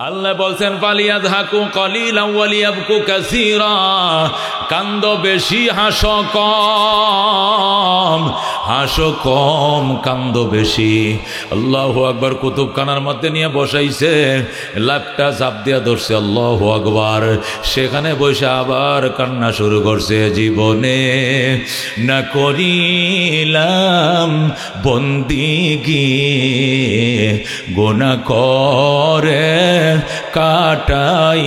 আল্লাহ বলছেন ফালিয়াযহাকু কালিলান ওয়া লিয়াবকু কাসীরা, কান্দো বেশি হাসো কম, হাসো কম কান্দো বেশি। আল্লাহু আকবার। কুতুবখানার মধ্যে নিয়ে বসাইছে, লাপটা চাপ দিয়া ধরছে, আল্লাহু আকবার। সেখানে বসে আবার কান্না শুরু করছে, জীবনে না করিলাম বন্দিগি, গুনাহ করে কাটাইলাম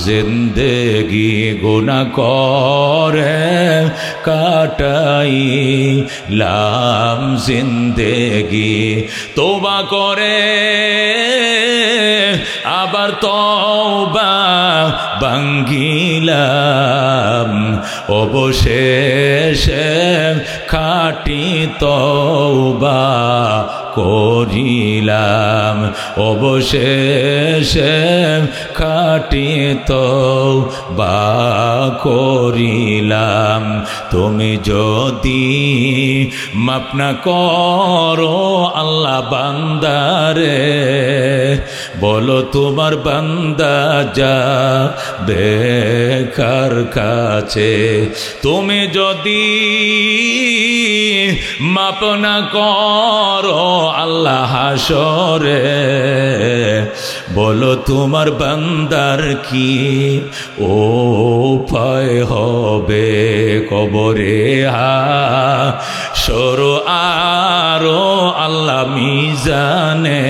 জিন্দেগি, গুনাহ করে কাটাইলাম জিন্দেগি। তওবা করে আবার তওবা ভাঙ্গিলাম, অবশেষে খাঁটি তওবা করিলাম, অবশেষে খাঁটি তওবা করিলাম। তুমি যদি মাফ না করো আল্লাহ বান্দারে, বলো তোমার বান্দা যাবে কার কাছে? তুমি যদি মাফ না করো আল্লাহ হাসরে, বলো তোমার বান্দার কি উপায় হবে কবরে? হাসর আরো আল্লাহ মিজানে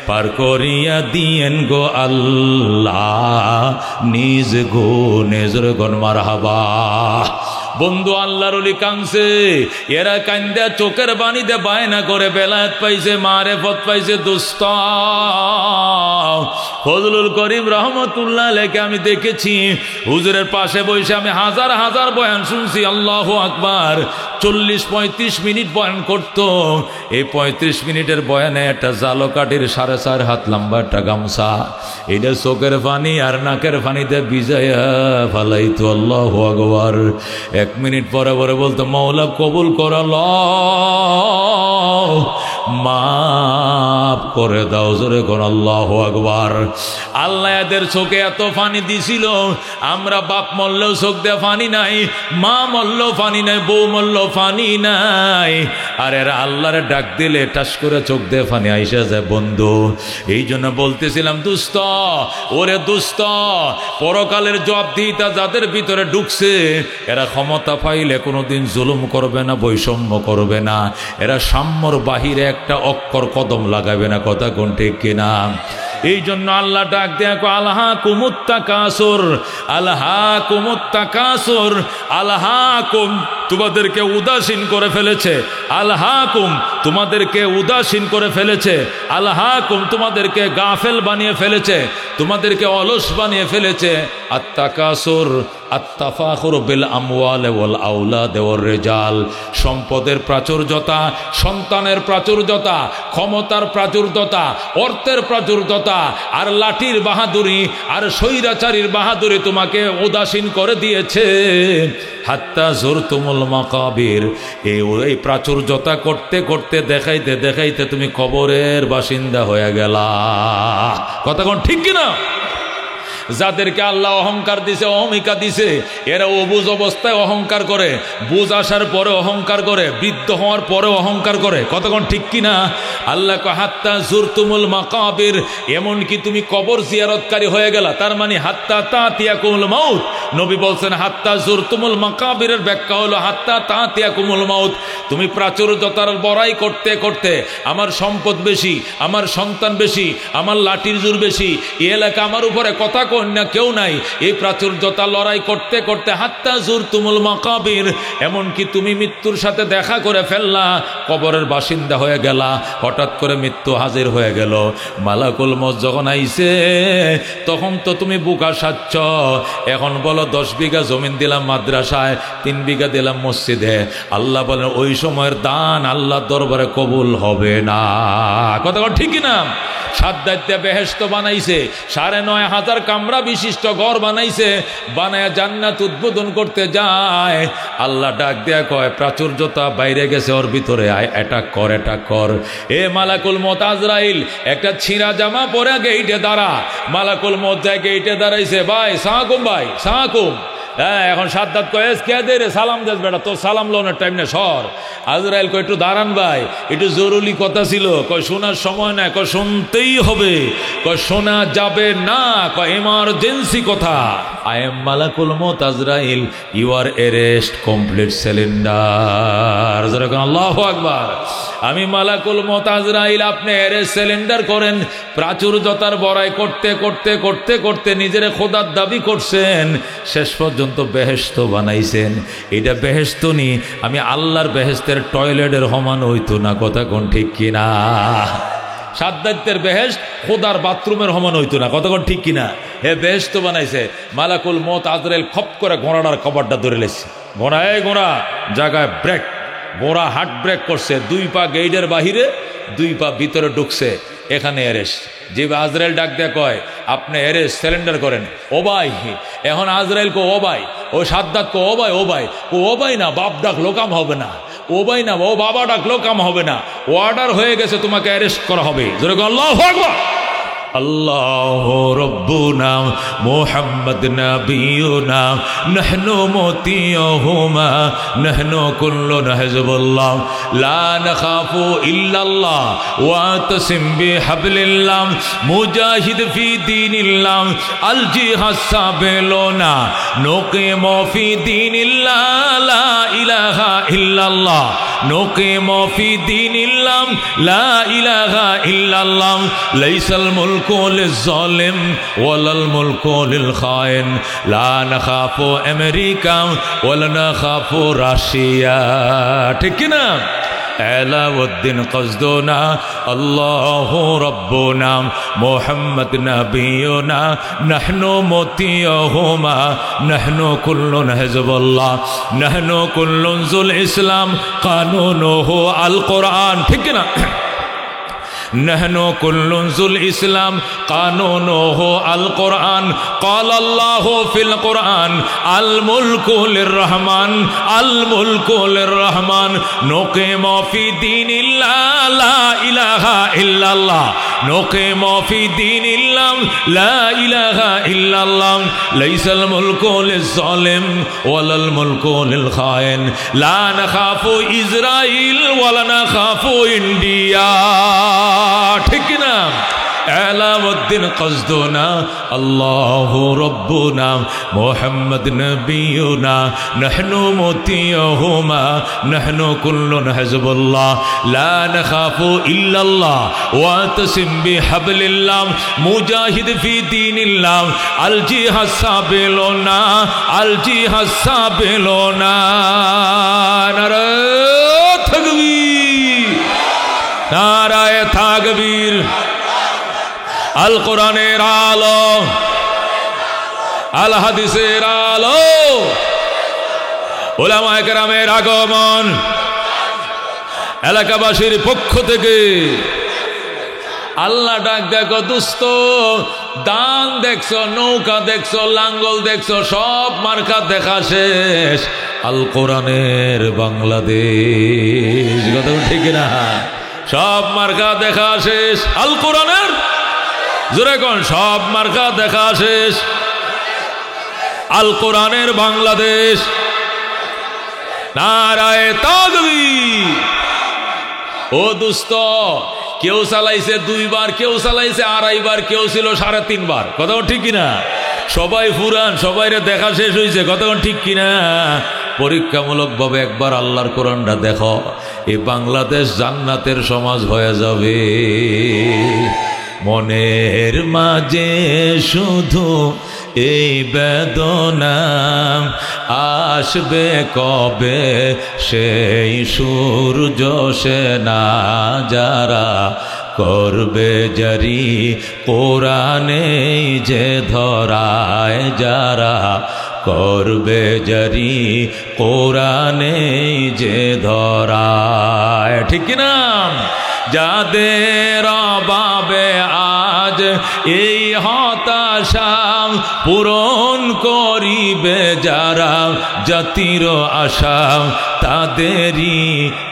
পার করিয়া দিয়েন গো আল্লাহ নিজ গুণে। জোরে গণ মারহাবা। বন্ধু আল্লাহর ওলি কাঁদছে, এরা কান্দে চোখের বাণীতে বায়না করে বেলায়েত পাইছে, মারেফত পাইছে। দোস্ত ফজলুল করিম রহমতুল্লাহ আলাইহি আমি দেখেছি, হুজুরের পাশে বসে আমি হাজার হাজার বয়ান শুনছি। আল্লাহু আকবার। 40-35 মিনিট বয়ান করতো। এই 35 মিনিটের বয়ানে একটা জালো কাঠির 4.5 হাত লম্বা একটা গামছা, এটা চোখের পানি আর নাকের পানিতে ভিজাইয়া ফালাইতো। আল্লাহু আকবার। 1 মিনিট পরে পরে বলতো, মাওলা কবুল করো, মাফ করে দাও। জোরে কোন আল্লাহু আকবার। আল্লাহ এদের চোখে এত পানি দিছিল, আমরা বাপ মরলেও চোখ দিয়ে পানি নাই, মা মরলেও পানি নাই, বউ মরলেও পানি নাই। আর এরা আল্লাহরে ডাক দিলে টাস করে চোখ দিয়ে পানি আইসা যায়। বন্ধু এই জন্য বলতেছিলাম, দুস্ত ওরে দুস্ত, পরকালের জবাবদিহিতা যাদের ভিতরে ঢুকছে, এরা ক্ষমতা পাইলে কোনোদিন জুলুম করবে না, বৈষম্য করবে না, এরা সাম্যর বাহিরে একটা অক্ষর কদম লাগাবে না। কথা কোন ঠিক কিনা? এই জন্য আল্লাহ ডাক দেয়া, আলহাকুমুত তাকাসুর, আলহাকুমুত তাকাসুর, আলহাকুম তোমাদেরকে উদাসীন করে ফেলেছে, আলহাকুম তোমাদেরকে উদাসীন করে ফেলেছে, আলহাকুম তোমাদেরকে গাফেল বানিয়ে ফেলেছে, তোমাদেরকে অলস বানিয়ে ফেলেছে। আত্তাকাসুর আত্তাফাখুর বিল আমওয়াল ওয়াল আওলাদ ওয়ার রিজাল, সম্পদের প্রাচুর্যতা, সন্তানের প্রাচুর্যতা, ক্ষমতার প্রাচুর্যতা, অর্থের প্রাচুর্যতা, আর লাঠির বাহাদুরি আর স্বৈরাচারীর বাহাদুরি তোমাকে উদাসীন করে দিয়েছে। হাত্তা যুরতুমুল মাকাবির, এই প্রাচুর্যতা করতে করতে দেখাইতে দেখাইতে তুমি কবরের বাসিন্দা হয়ে গেলা। কথা কোন ঠিক কিনা? যাদেরকে আল্লাহ অহংকার দিছে, অহমিকা দিছে, এরা অবুঝ অবস্থায় অহংকার করে, বুঝ আসার পরে অহংকার করে, বৃদ্ধ হওয়ার পরে অহংকার করে। কতক্ষণ ঠিক কিনা? আল্লাহ হাত্তা যুরতুমুল মাকাবির, এমনকি তুমি কবর জিয়ারতকারী হয়ে গেলা, তার মানে হাত্তা তাতিয়াকুমুল মাউত। নবী বলছেন হাত্তা যুরতুমুল মাকাবিরের ব্যাখ্যা হলো হাত্তা তাতিয়াকুমুল মাউত। তুমি প্রাচুর্যতার বড়াই করতে করতে, আমার সম্পদ বেশি, আমার সন্তান বেশি, আমার লাঠির জোর বেশি, এই এলাকা আমার উপরে কথা কন্যা কেউ নাই, এই প্রাচুর্যতা লড়াই করতে করতে হাত্তা যুরতুমুল মাকাবির, এমনকি তুমি মৃত্যুর সাথে দেখা করে ফেললা, কবরের বাসিন্দা হয়ে গেলা। হঠাৎ করে মৃত্যু হাজির হয়ে গেল, মালাকুল মউত যখন আইছে তখন তো তুমি বুকা সাচ্ছ। এখন বলো 10 বিঘা জমিন দিলাম মাদ্রাসায়, 3 বিঘা দিলাম মসজিদে। আল্লাহ বলেন ওই সময়ের দান আল্লাহর দরবারে কবুল হবে না। কথা ঠিক না? সাদ্দাত বেহেশত বানাইছে, 9,500 কামরা কামরা বিশিষ্ট ঘর বানাইছে, বানায় জান্নাত উদ্বোধন করতে যায়। আল্লাহ ডাক দেয়া কয় প্রাচুর্যতা বাইরে গেছে, ওর ভিতরে আয়, এটা কর, এটা কর। এ মালাকুল মউত আজরাইল একটা ছিঁড়া জামা পরে গেইটে দাঁড়া। মালাকুল মউত যায় গেইটে দাঁড়াইছে, ভাই সাহাকুম, ভাই সাহাকুম। হ্যাঁ, এখন সাদ্দাত কয় কে দে রে, সালাম দেস বেটা, তোর সালাম লোনের টাইম না, সর। আজরাইল কয় একটু দাঁড়ান ভাই, একটু জরুরি কথা ছিল। কয় শোনার সময় না, কয় শুনতেই হবে। কয় শোনা যাবে না, কয় এমার্জেন্সি কথা। আই এম মালাকুল মউত আজরাইল, you are arrest, complete cylinder. যেরকম আল্লাহু আকবার। আমি মালাকুল মউত আজরাইল, আপনি এরেস্ট সিলিন্ডার করেন। প্রাচুর্যতার বড়াই করতে করতে করতে করতে নিজের খোদার দাবি করছেন, শেষ পর্যন্ত বেহেশত বানাইছেন। এটা বেহেশত নি, আমি আল্লাহর বেহেশতের টয়লেটের সমান হইতো না। কথা কোন ঠিক কিনা? সাদ্দাতের বেহেশত খোদার বাথরুমের সমান হইতো না। কথা কোন ঠিক কিনা? হে বেহেশত বানাইছে। মালাকুল মউত আজরাইল খপ করে ঘোড়াটার কভারটা ধরে লেছে। ঘোড়া, এই ঘোড়া জায়গায় ব্রেক। ঘোড়া হার্ট ব্রেক করছে, 2 পা গেইটের বাহিরে, 2 পা ভিতরে ঢুকছে। এখানে এরেস্ট। যে আজরাইল ডাক দেয়া কয় আপনি এরেস্ট সিলিন্ডার করেন। ও ভাই, এখন আজরাইল কো ও ভাই, ও সাদ্দাত কো ও ভাই, ও ভাই, ও ভাই না, বাপ ডাকলো কাম হবে না। ও ভাই না, ও বাবা ডাকলো কাম হবে না। অর্ডার হয়ে গেছে, তোমাকে অ্যারেস্ট করা হবে। জোরে বলো আল্লাহু আকবার। আল্লাহু রব্বুনা মুহাম্মদ নবিয়ুনা নাহনু মুতিয়ুহুমা নাহনু কুল্লুনা হিজবুল্লাহ লা নাখাফু ইল্লাল্লাহ ওয়া তাসিম বিহাবলিল্লাহ মুজাহিদ ফি দীনিল্লাহ আল জিহাদ সাবিলুনা নুকিমু ফি দীনিল্লাহ লা ইলাহা ইল্লাল্লাহ নুকিমু ফি দীনিল্লাহ লা ইলাহা ইল্লাল্লাহ লাইসাল মুলকু লিজ-জালিম ওয়ালাল মুলকু লিল-খাইন লা নাখাফু আমেরিকা ওয়ালা নাখাফু রাশিয়া। ঠিক কি না? আলাউদ্দিন কসদুনা আল্লাহু রব্বুনা মুহাম্মদ নবিয়ুনা নাহনু মুতিয়ুহুমা নাহনু কুল্লুন হিজবুল্লাহ নাহনু কুল্লুন যুল ইসলাম কানুনুহু আল কোরআন। ঠিক কি না? نحن كل ذو الإسلام قانونه القرآن قال الله في القرآن الملك للرحمن الملك للرحمن نقيم في دين الله لا إله إلا الله نقيم في دين الله لا إله إلا الله ليس الملك للظالم ولا الملك للخائن لا نخاف إسرائيل ولا نخاف إنديا। ঠিক না? আলাউদ্দিন কসদুনা আল্লাহু রব্বুনা মুহাম্মদ নবিয়ুনা নাহনু মুতিয়ুহুমা নাহনু কুল্লুন হিজবুল্লাহ লা নাখাফু ইল্লাল্লাহ ওয়া তাসিম বিহাবলিল্লাহ মুজাহিদ ফি দীনিল্লাহ আল জিহাদ সাবিলুনা আল জিহাদ সাবিলুনা। নারে তাকবীর, নারায়ে তাকবীর। আল কোরআনের আলো, আল হাদিসের আলো, উলামায়ে কেরামের আগমন, এলাকাবাসীর পক্ষ থেকে আল্লাহ ডাক দেখো দোস্ত, দান দেখছো, নৌকা দেখছো, লাঙ্গল দেখছো, সব মার্কা দেখা শেষ। আল কোরআনের বাংলাদেশ। কথা ঠিক না? সব মার্কা দেখা শেষ আল কোরআনের। জোরে কোন? সব মার্কা দেখা শেষ আল কোরআনের বাংলাদেশ। নারায়ে তাকবীর। ও দোস্ত, কেউ চালাইছে 2 বার, কেউ চালাইছে 2.5 বার, কেউ ছিল 3.5 বার। কথা ঠিক কিনা? সবাই ফুরান, সবাইরে দেখা শেষ হয়েছে। কথা ঠিক কিনা? পরীক্ষামূলকভাবে একবার আল্লাহর কোরআনটা দেখো, এই বাংলাদেশ জান্নাতের সমাজ হয়ে যাবে। মনের মাঝে শুধু এই বেদনা, আসবে কবে সেই সূর্য সেনা, যারা করবে জারি কোরআনে যে ধরায়, যারা করবে জারি কোরআনে যে ধরায়। ঠিক না? যাদের অভাবে আজ এই হতাশা পূরণ করিবে যারা, জাতির আশা তাদেরই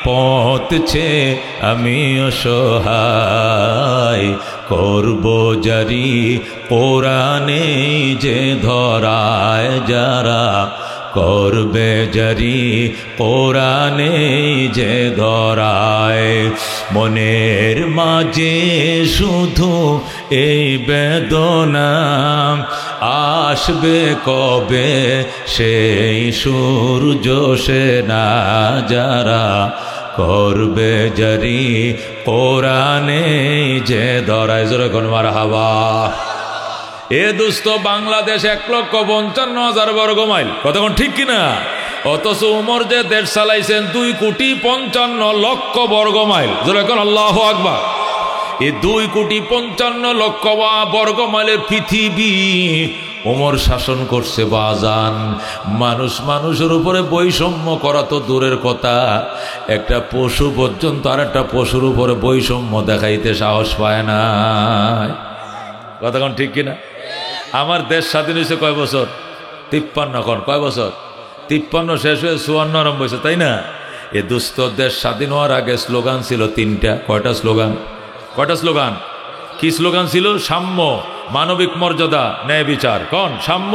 পথ ছে আমি অসহায়, করব জারি কোরআনে যে ধরায় যারা, করবে জারি কোরআনে যে ধরায়। মনের মাঝে শুধু এই বেদনা, আসবে কবে সেই সূর্য সেনা যারা, করবে জারি কোরআনে যে ধরায়। জোরে কোন মারহাবা। এ দোস্ত, বাংলাদেশ 1,55,000 বর্গ মাইল, কতক্ষণ ঠিক কিনা? অথচ উমর যে দেশ চালাইছেন 2,55,00,000 বর্গ মাইল। যেরকম আল্লাহু আকবার। এই 2,55,00,000 বর্গ মাইলের পৃথিবী উমর শাসন করছে বাজান। মানুষের উপরে বৈষম্য করা তো দূরের কথা, একটা পশু পর্যন্ত আর একটা পশুর উপরে বৈষম্য দেখাইতে সাহস পায় না। কতক্ষণ ঠিক কিনা? আমার দেশ স্বাধীন হয়েছে কয় বছর? 53। কোন কয় বছর? 53 শেষ হয়ে 54 আরম্ভ হয়েছে, তাই না? এ দুস্থ দেশ স্বাধীন হওয়ার আগে স্লোগান ছিল 3টা। কয়টা স্লোগান? কি স্লোগান ছিল? সাম্য, মানবিক মর্যাদা, ন্যায় বিচার। কোন? সাম্য,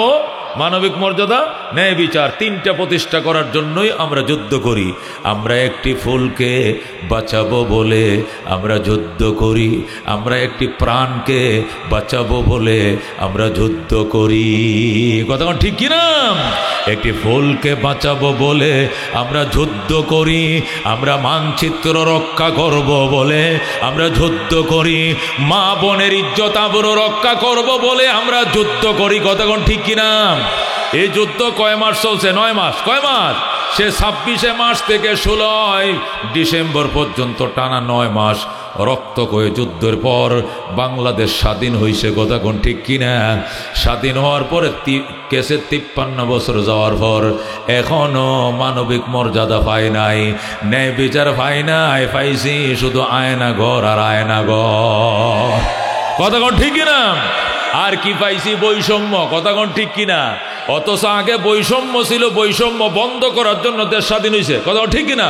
মানবিক মর্যাদা, ন্যায় বিচার। 3টা প্রতিষ্ঠা করার জন্যই আমরা যুদ্ধ করি। আমরা একটি ফুলকে বাঁচাবো বলে আমরা যুদ্ধ করি, আমরা একটি প্রাণকে বাঁচাবো বলে আমরা যুদ্ধ করি। কতক্ষণ ঠিক কিনা? একটি ফুলকে বাঁচাবো বলে আমরা যুদ্ধ করি, আমরা মানচিত্র রক্ষা করব বলে আমরা যুদ্ধ করি, মা বোনের ইজ্জত আবরু রক্ষা করব বলে আমরা যুদ্ধ করি। কতক্ষণ ঠিক কিনা? এই যুদ্ধ কয় মাস চলছে? 9 মাস। কয় মাস? সে 26 মার্চ থেকে 16 ডিসেম্বর পর্যন্ত টানা 9 মাস রক্ত কয়ে যুদ্ধের পর বাংলাদেশ স্বাধীন হয়েছে। কতক্ষণ ঠিক কিনা? স্বাধীন হওয়ার পরে কেসে 53 বছর যাওয়ার পর এখনো মানবিক মর্যাদা পায় নাই, ন্যায় বিচার পায় নাই, পাইছি শুধু আয়না ঘর আর আয়না ঘর। কতক্ষণ ঠিক কিনা? আর কি পাইছি? বৈষম্য। কতক্ষণ ঠিক কিনা? অথচ আগে বৈষম্য ছিল, বৈষম্য বন্ধ করার জন্য দেশ স্বাধীন হয়েছে। কতক্ষণ ঠিক কিনা?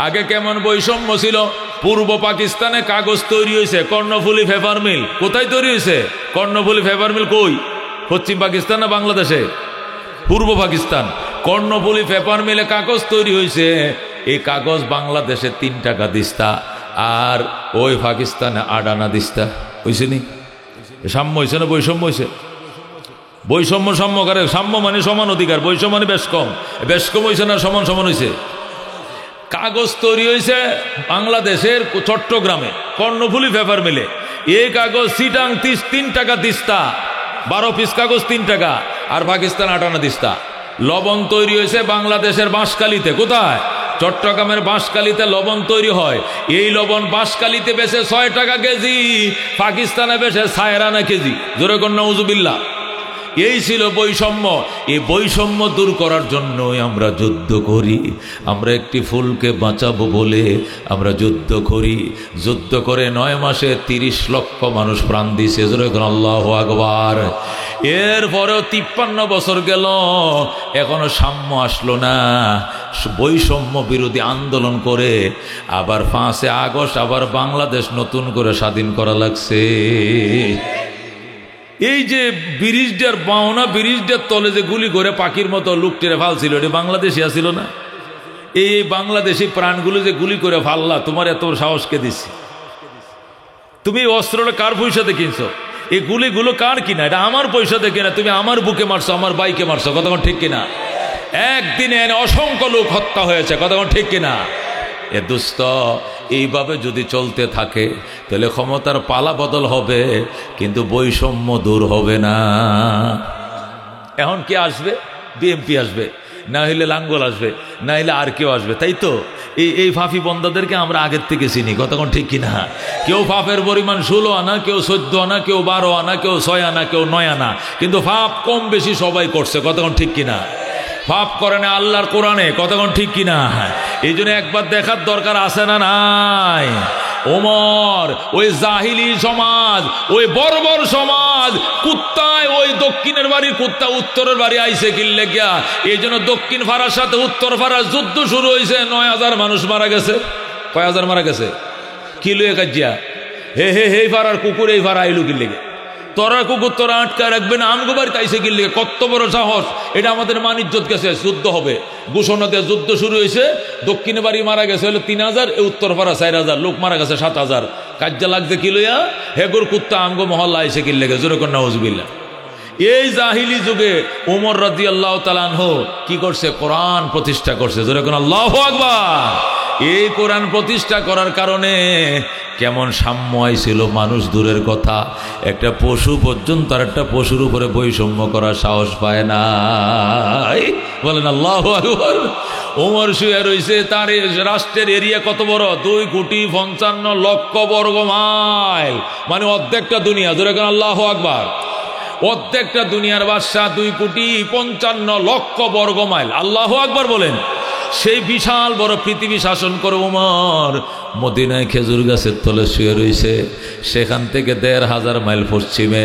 আগে কেমন বৈষম্য ছিল? পূর্ব পাকিস্তানে কাগজ তৈরি হয়েছে, কর্ণফুলী পেপার মিল। কোথায় তৈরি হয়েছে কর্ণফুলী পেপার মিল? কই? পশ্চিম পাকিস্তান না বাংলাদেশে? পূর্ব পাকিস্তান। কর্ণফুলী পেপার মিলে কাগজ তৈরি হয়েছে। এই কাগজ বাংলাদেশে 3 টাকা দিস্তা, আর ওই পাকিস্তানে 8 আনা দিস্তা। হয়েছে নি? সাম্য হয়েছে না বৈষম্য হয়েছে? বৈষম্য সাম্য করে। সাম্য মানে সমান অধিকার, বৈষম্য মানে বেশ কম। বেশ কম হয়েছে না সমান সমান হয়েছে? কাগজ তৈরি হয়েছে বাংলাদেশের চট্টগ্রামে কর্ণফুলী পেপার মিলে। এই কাগজ সিটাং 3 টাকা দিস্তা, 12 পিস কাগজ 3 টাকা, আর পাকিস্তান 8 আনা দিস্তা। লবণ তৈরি হয়েছে বাংলাদেশের বাঁশখালীতে। কোথায়? চট্টগ্রামের বাঁশখালীতে লবণ তৈরি হয়। এই লবণ বাঁশখালীতে বেচে 6 টাকা কেজি, পাকিস্তানে বেচে 6 আনা কেজি। জোরে কর নাউজুবিল্লাহ। এই ছিল বৈষম্য। এই বৈষম্য দূর করার জন্যই আমরা যুদ্ধ করি। আমরা একটি ফুলকে বাঁচাবো বলে আমরা যুদ্ধ করি। যুদ্ধ করে 9 মাসে 30 লক্ষ মানুষ প্রাণ দিয়েছে। আল্লাহু আকবার। এরপরেও 53 বছর গেল, এখনো সাম্য আসলো না। বৈষম্য বিরোধী আন্দোলন করে আবার 5 আগস্ট আবার বাংলাদেশ নতুন করে স্বাধীন করা লাগছে। এই যে ব্রিজটার বাওনা, ব্রিজটার তলে যে গুলি করে পাখির মতো লুকটেরে ফালছিল, এটা বাংলাদেশি আসিল না? এই বাংলাদেশি প্রাণগুলো যে গুলি করে ফাললা, তোমার এত সাহসকে দিছি? তুমি অস্ত্রটা কার পয়সাতে কিনছো? এই গুলিগুলো কার কিনা? এটা আমার পয়সাতে কিনা। তুমি আমার বুকে মারছো, আমার বাইকে মারছো। কতক্ষণ ঠিক কিনা? একদিনে অসংখ্য লোক হত্যা হয়েছে। কতক্ষণ ঠিক কিনা? এ দুস্থ, এইভাবে যদি চলতে থাকে তাহলে ক্ষমতার পালা বদল হবে, কিন্তু বৈষম্য দূর হবে না। এখন কি আসবে? বিএমপি আসবে, না হইলে লাঙ্গল আসবে, না হইলে আর কেউ আসবে, তাই তো? এই ফাফি বন্দাদেরকে আমরা আগের থেকে চিনি। কতক্ষণ ঠিক কিনা? কেউ ফাফের পরিমাণ 16 আনা, কেউ 14 আনা, কেউ 12 আনা, কেউ 6 আনা, কেউ 9 আনা, কিন্তু ফাপ কম বেশি সবাই করছে। কতক্ষণ ঠিক কিনা? পাপ করে না আল্লাহর কোরআনে। কতক্ষণ ঠিক কিনা? এই জন্য একবার দেখার দরকার আছে না নাই? ওমর ওই জাহিলি সমাজ, ওই বর্বর সমাজ, কুত্তায় ওই দক্ষিণের বাড়ির কুত্তা উত্তরের বাড়ি আইসে কিনলে গিয়া, এই জন্য দক্ষিণ ফাড়ার সাথে উত্তর ফাড়ার যুদ্ধ শুরু হয়েছে। 9,000 মানুষ মারা গেছে। কয় হাজার মারা গেছে? কিলো কাজিয়া হে হে হে ফাড়ার কুকুর এই ফাড়া আইলু কিনলে গিয়া, তোরা কুকুর তোরা আটকা রাখবে না, আমগো বাড়ি তাইসে কিনলে কত বড় সাহস। এটা আমাদের মান ইজ্জত গেছে, যুদ্ধ হবে। ঘোষণা দিয়ে যুদ্ধ শুরু হয়েছে। দক্ষিণে বাড়ি মারা গেছে হলো 3,000, উত্তর পাড়া 4,000 লোক মারা গেছে 7,000। কাজ্জা লাগছে কি লইয়া? হেগুর কুত্তা আমগো মহল্লা আইসে কিনলে গেছে। জোরে কন্যা নাউজুবিল্লাহ। এই জাহিলি যুগে ওমর রাদিয়াল্লাহু তাআলা আনহু কি করছে? কোরআন প্রতিষ্ঠা করছে। জোরে কন্যা আল্লাহু আকবার। এই কোরআন প্রতিষ্ঠা করার কারণে কেমন সাম্য ছিল, মানুষ দূরের কথা, একটা পশু পর্যন্ত আর একটা পশুর উপরে বৈষম্য করার সাহস পায় না। বলেন আল্লাহু আকবার। ওমর শুয়ে রয়েছে, তার রাষ্ট্রের এরিয়া কত বড়? 2,55,00,000 বর্গ মাইল, মানে অর্ধেকটা দুনিয়া। জোরে করেন আল্লাহু আকবার। অর্ধেকটা দুনিয়ার বাদশা, 2,55,00,000 বর্গ মাইল। আল্লাহু আকবার বলেন। সেই বিশাল বড় পৃথিবী শাসন করে ওমর মদিনায় খেজুর গাছের তলে শুয়ে রয়েছে। সেখান থেকে 1,500 মাইল পশ্চিমে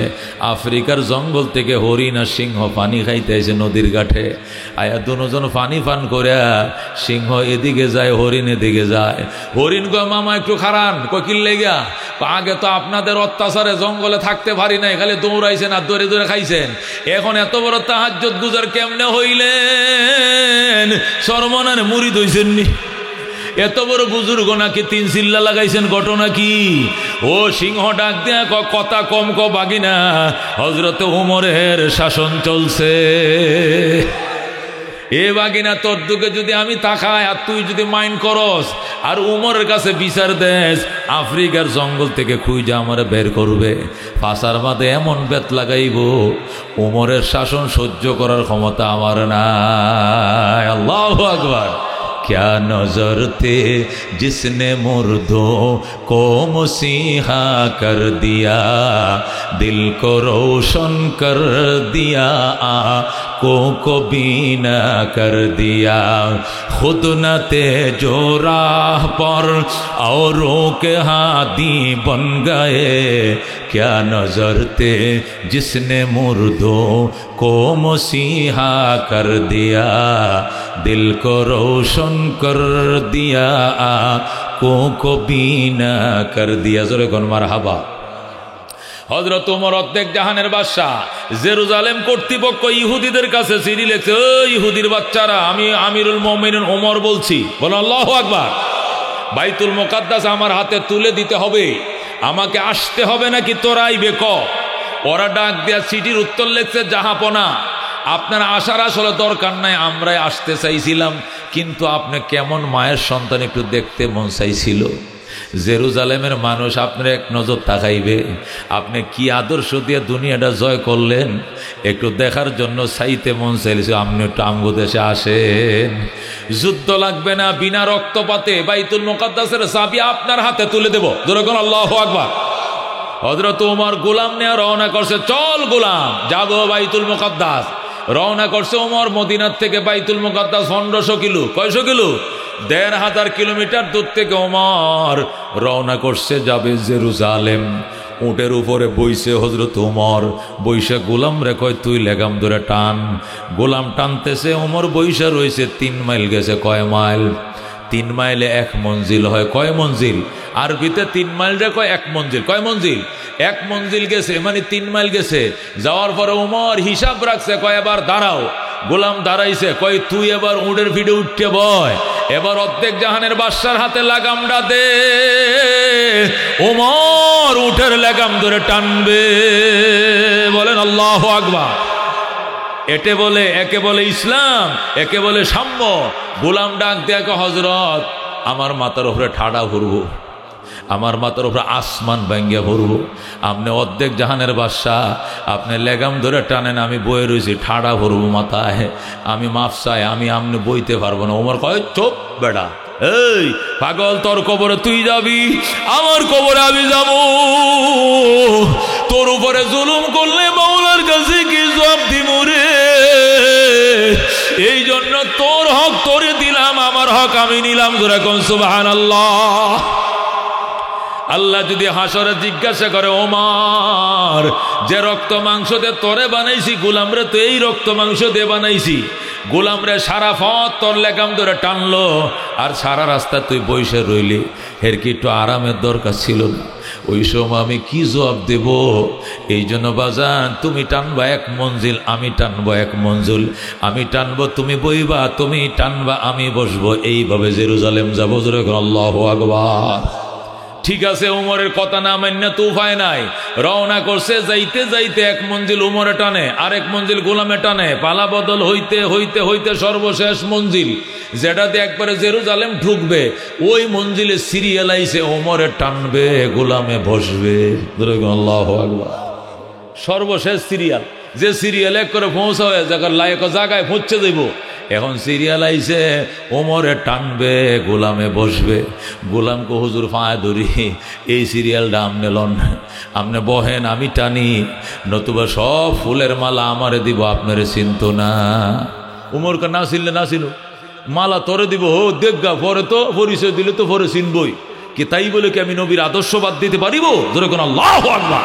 আফ্রিকার জঙ্গল থেকে হরিণ আর সিংহ পানি খাইতে এসে নদীর ঘাটে আয়া দুজন পানি পান করে, সিংহ এদিকে যায়, হরিণ এদিকে যায়। হরিণ কয় মামা একটু খারান। ককিল লেগা? আগে তো আপনাদের অত্যাচারে জঙ্গলে থাকতে পারি নাই, খালি দৌড়াইছেন আর দৌড়ে দৌড়ে খাইছেন, এখন এত বড় তাহাজ্জুদ গুজার কেমনে হইলেন? সরমনার মুরিদ হইছেন নি? এত বড় বুজুর্গ নাকি 3 চিল্লা লাগাইছেন? ঘটনা কি? ও সিংহ ডাক দেয়া কথা কম বাগিনা, হযরত ওমরের শাসন চলছে। এ বাগিনা, তোর দিকে যদি আমি তাকাই আর তুই যদি মাইন্ড করস আর উমরের কাছে বিচার দেস, আফ্রিকার জঙ্গল থেকে খুঁজে আমার বের করবে, ফাঁসার বাদে এমন বেত লাগাইব, উমরের শাসন সহ্য করার ক্ষমতা আমার নাই। আল্লাহু আকবার। क्या नजर थे जिसने मुर्दों को मसीहा कर दिया, दिल को रोशन कर दिया, आँखों को बीना कर दिया, खुद न थे जो राह पर औरों के हादी बन गए, क्या नजर थे जिसने मुर्दों को मसीहा कर दिया, दिल को रोशन कर दिया, आँखों को बीना कर दिया। जोरे कोन मारहाबा। হযরত ওমর অর্ধেক জাহানের বাদশা, জেরুজালেম কর্তৃপক্ষ ইহুদিদের কাছে চিঠি লিখছে, ও ইহুদির বাচ্চারা, আমি আমিরুল মুমিনিন ওমর বলছি, বলো আল্লাহু আকবার। বাইতুল মুকাদ্দাস আমার হাতে তুলে দিতে হবে, আমাকে আসতে হবে নাকি তোরা আইবে ক? ওরা ডাক দেয়া চিঠির উত্তর লিখছে, জাহাপনা, আপনার আসার আসলে দরকার নাই, আমরাই আসতে চাইছিলাম, কিন্তু আপনি কেমন মায়ের সন্তান একটু দেখতে মন চাইছিল। জেরুজালেমের মানুষ আপনার এক নজর তাকাইবে, আপনি কি আদর্শ দিয়ে দুনিয়াটা জয় করলেন একটু দেখার জন্য চাইতে মন চাইছে। আপনি একটু আমগো দেশে আসেন, যুদ্ধ লাগবে না, বিনা রক্তপাতে বাইতুল মুকাদ্দাসের চাবি আপনার হাতে তুলে দেব। জোরে কোন আল্লাহু আকবার। হযরত ওমর গোলাম নিয়ে রওনা করছে, চল গোলাম যাবো বাইতুল মুকাদ্দাস। রওনা করছে ওমর মদিনার থেকে বাইতুল মুকাদ্দাস 1500 কিলো। কয়শো কিলো? 1,500 কিলোমিটার দূর থেকে ওমর রওনা করছে, যাবে জেরুজালেম। উটের উপরে বইছে হযরত ওমর, বইসা গোলাম রে কয় তুই লেগাম ধরে টান। গোলাম টানতেছে, ওমর বইসা রয়েছে। 3 মাইল গেছে। কয় মাইল? 3 মাইলে 1 মঞ্জিল হয়। কয় মঞ্জিল? আরবিতে 3 মাইল রে কয় 1 মঞ্জিল। কয় মঞ্জিল? 1 মঞ্জিল গেছে, মানে 3 মাইল গেছে। যাওয়ার পরে ওমর হিসাব রাখছে, কয় এবার দাঁড়াও। গোলাম দাঁড়াইছে, কয় তুই এবার উটের ফিডে উঠতে বয়, এবার অর্ধেক জাহানের বাদশার হাতে লাগামটা দে। ওমর উটের লাগাম ধরে টানবে। বলেন আল্লাহু আকবার। একে বলে ইসলাম, একে বলে সাম্য। গোলাম ডাক দেখো, হযরত আমার মাথার উপরে ঠাডা ভরবো, আমার মাথার উপরে আসমান ভাঙ্গিয়া ভরবো, আপনি অর্ধেক জাহানের বাদশাহ, আপনি লেগাম ধরে টানেন, আমি বয়ে রয়েছি, ঠাডা ভরবো মাথায়, আমি মাফ চাই, আমি আপনি বইতে পারবো না। ওমর কয় চুপ বেটা, এই পাগল, তোর কবরে তুই যাবি, আমার কবরে আমি যাব। তোর উপরে জুলুম করলে মাওলার কাছে কি জবাব দিব রে? এই জন্য তোর হক তোরে দিলাম, আমার হক আমি নিলাম। জোরে কোন সুবহানাল্লাহ। আল্লাহ যদি হাসরে জিজ্ঞাসা করে, ওমর যে রক্ত মাংস দিয়ে তোরে বানাইছি, গোলামরে তো এই রক্ত মাংস দিয়ে বানাইছি, গোলামরে সারা পথ তোর লেগাম ধরে টানলো আর সারা রাস্তা তুই বসে রইলি, এর কি একটু আরামের দরকার ছিল না? ওই সময় আমি কি জবাব দেব? এই জন্য বাজান, তুমি টানবা এক মঞ্জিল, আমি টানবো এক মঞ্জিল, আমি টানবো তুমি বইবা, তুমি টানবা আমি বসবো, এইভাবে জেরুজালেম যাবো। আল্লাহু আকবার। ঠিক আছে, উমরের কথা না মান্য তো উপায় নাই। রওনা করছে, যাইতে যাইতে এক মঞ্জিল উমরে টানে, আরেক মঞ্জিল গোলামে টানে, পালা বদল হইতে হইতে হইতে সর্বশেষ মঞ্জিল যেটাতে একবারে জেরুজালেম ঢুকবে, ওই মঞ্জিলে সিরিয়াল আইছে, উমরে টানবে গোলামে বসবে। আল্লাহু আকবার। সর্বশেষ সিরিয়াল, যে সিরিয়াল এক করে পৌঁছা হয়ে জায়গায় পৌঁছে দেব, এখন সিরিয়াল আইছে, ওমরে টানবে গোলামে বসবে। গোলামকে হুজুর ফাঁয়া ধরি, এই সিরিয়ালটা আমনে লন, আমনে বহেন, আমি টানি, নতুবা সব ফুলের মালা আমারে দিব, আপনারে চিন্ত না। উমরকে না চিনলে না ছিল, মালা তোরে দিব, হো দেখগা, পরে তো পরিচয় দিলে তো পরে চিনবই কি, তাই বলে কি আমি নবীর আদর্শ বাদ দিতে পারিব? যেরকম আল্লাহু আকবার।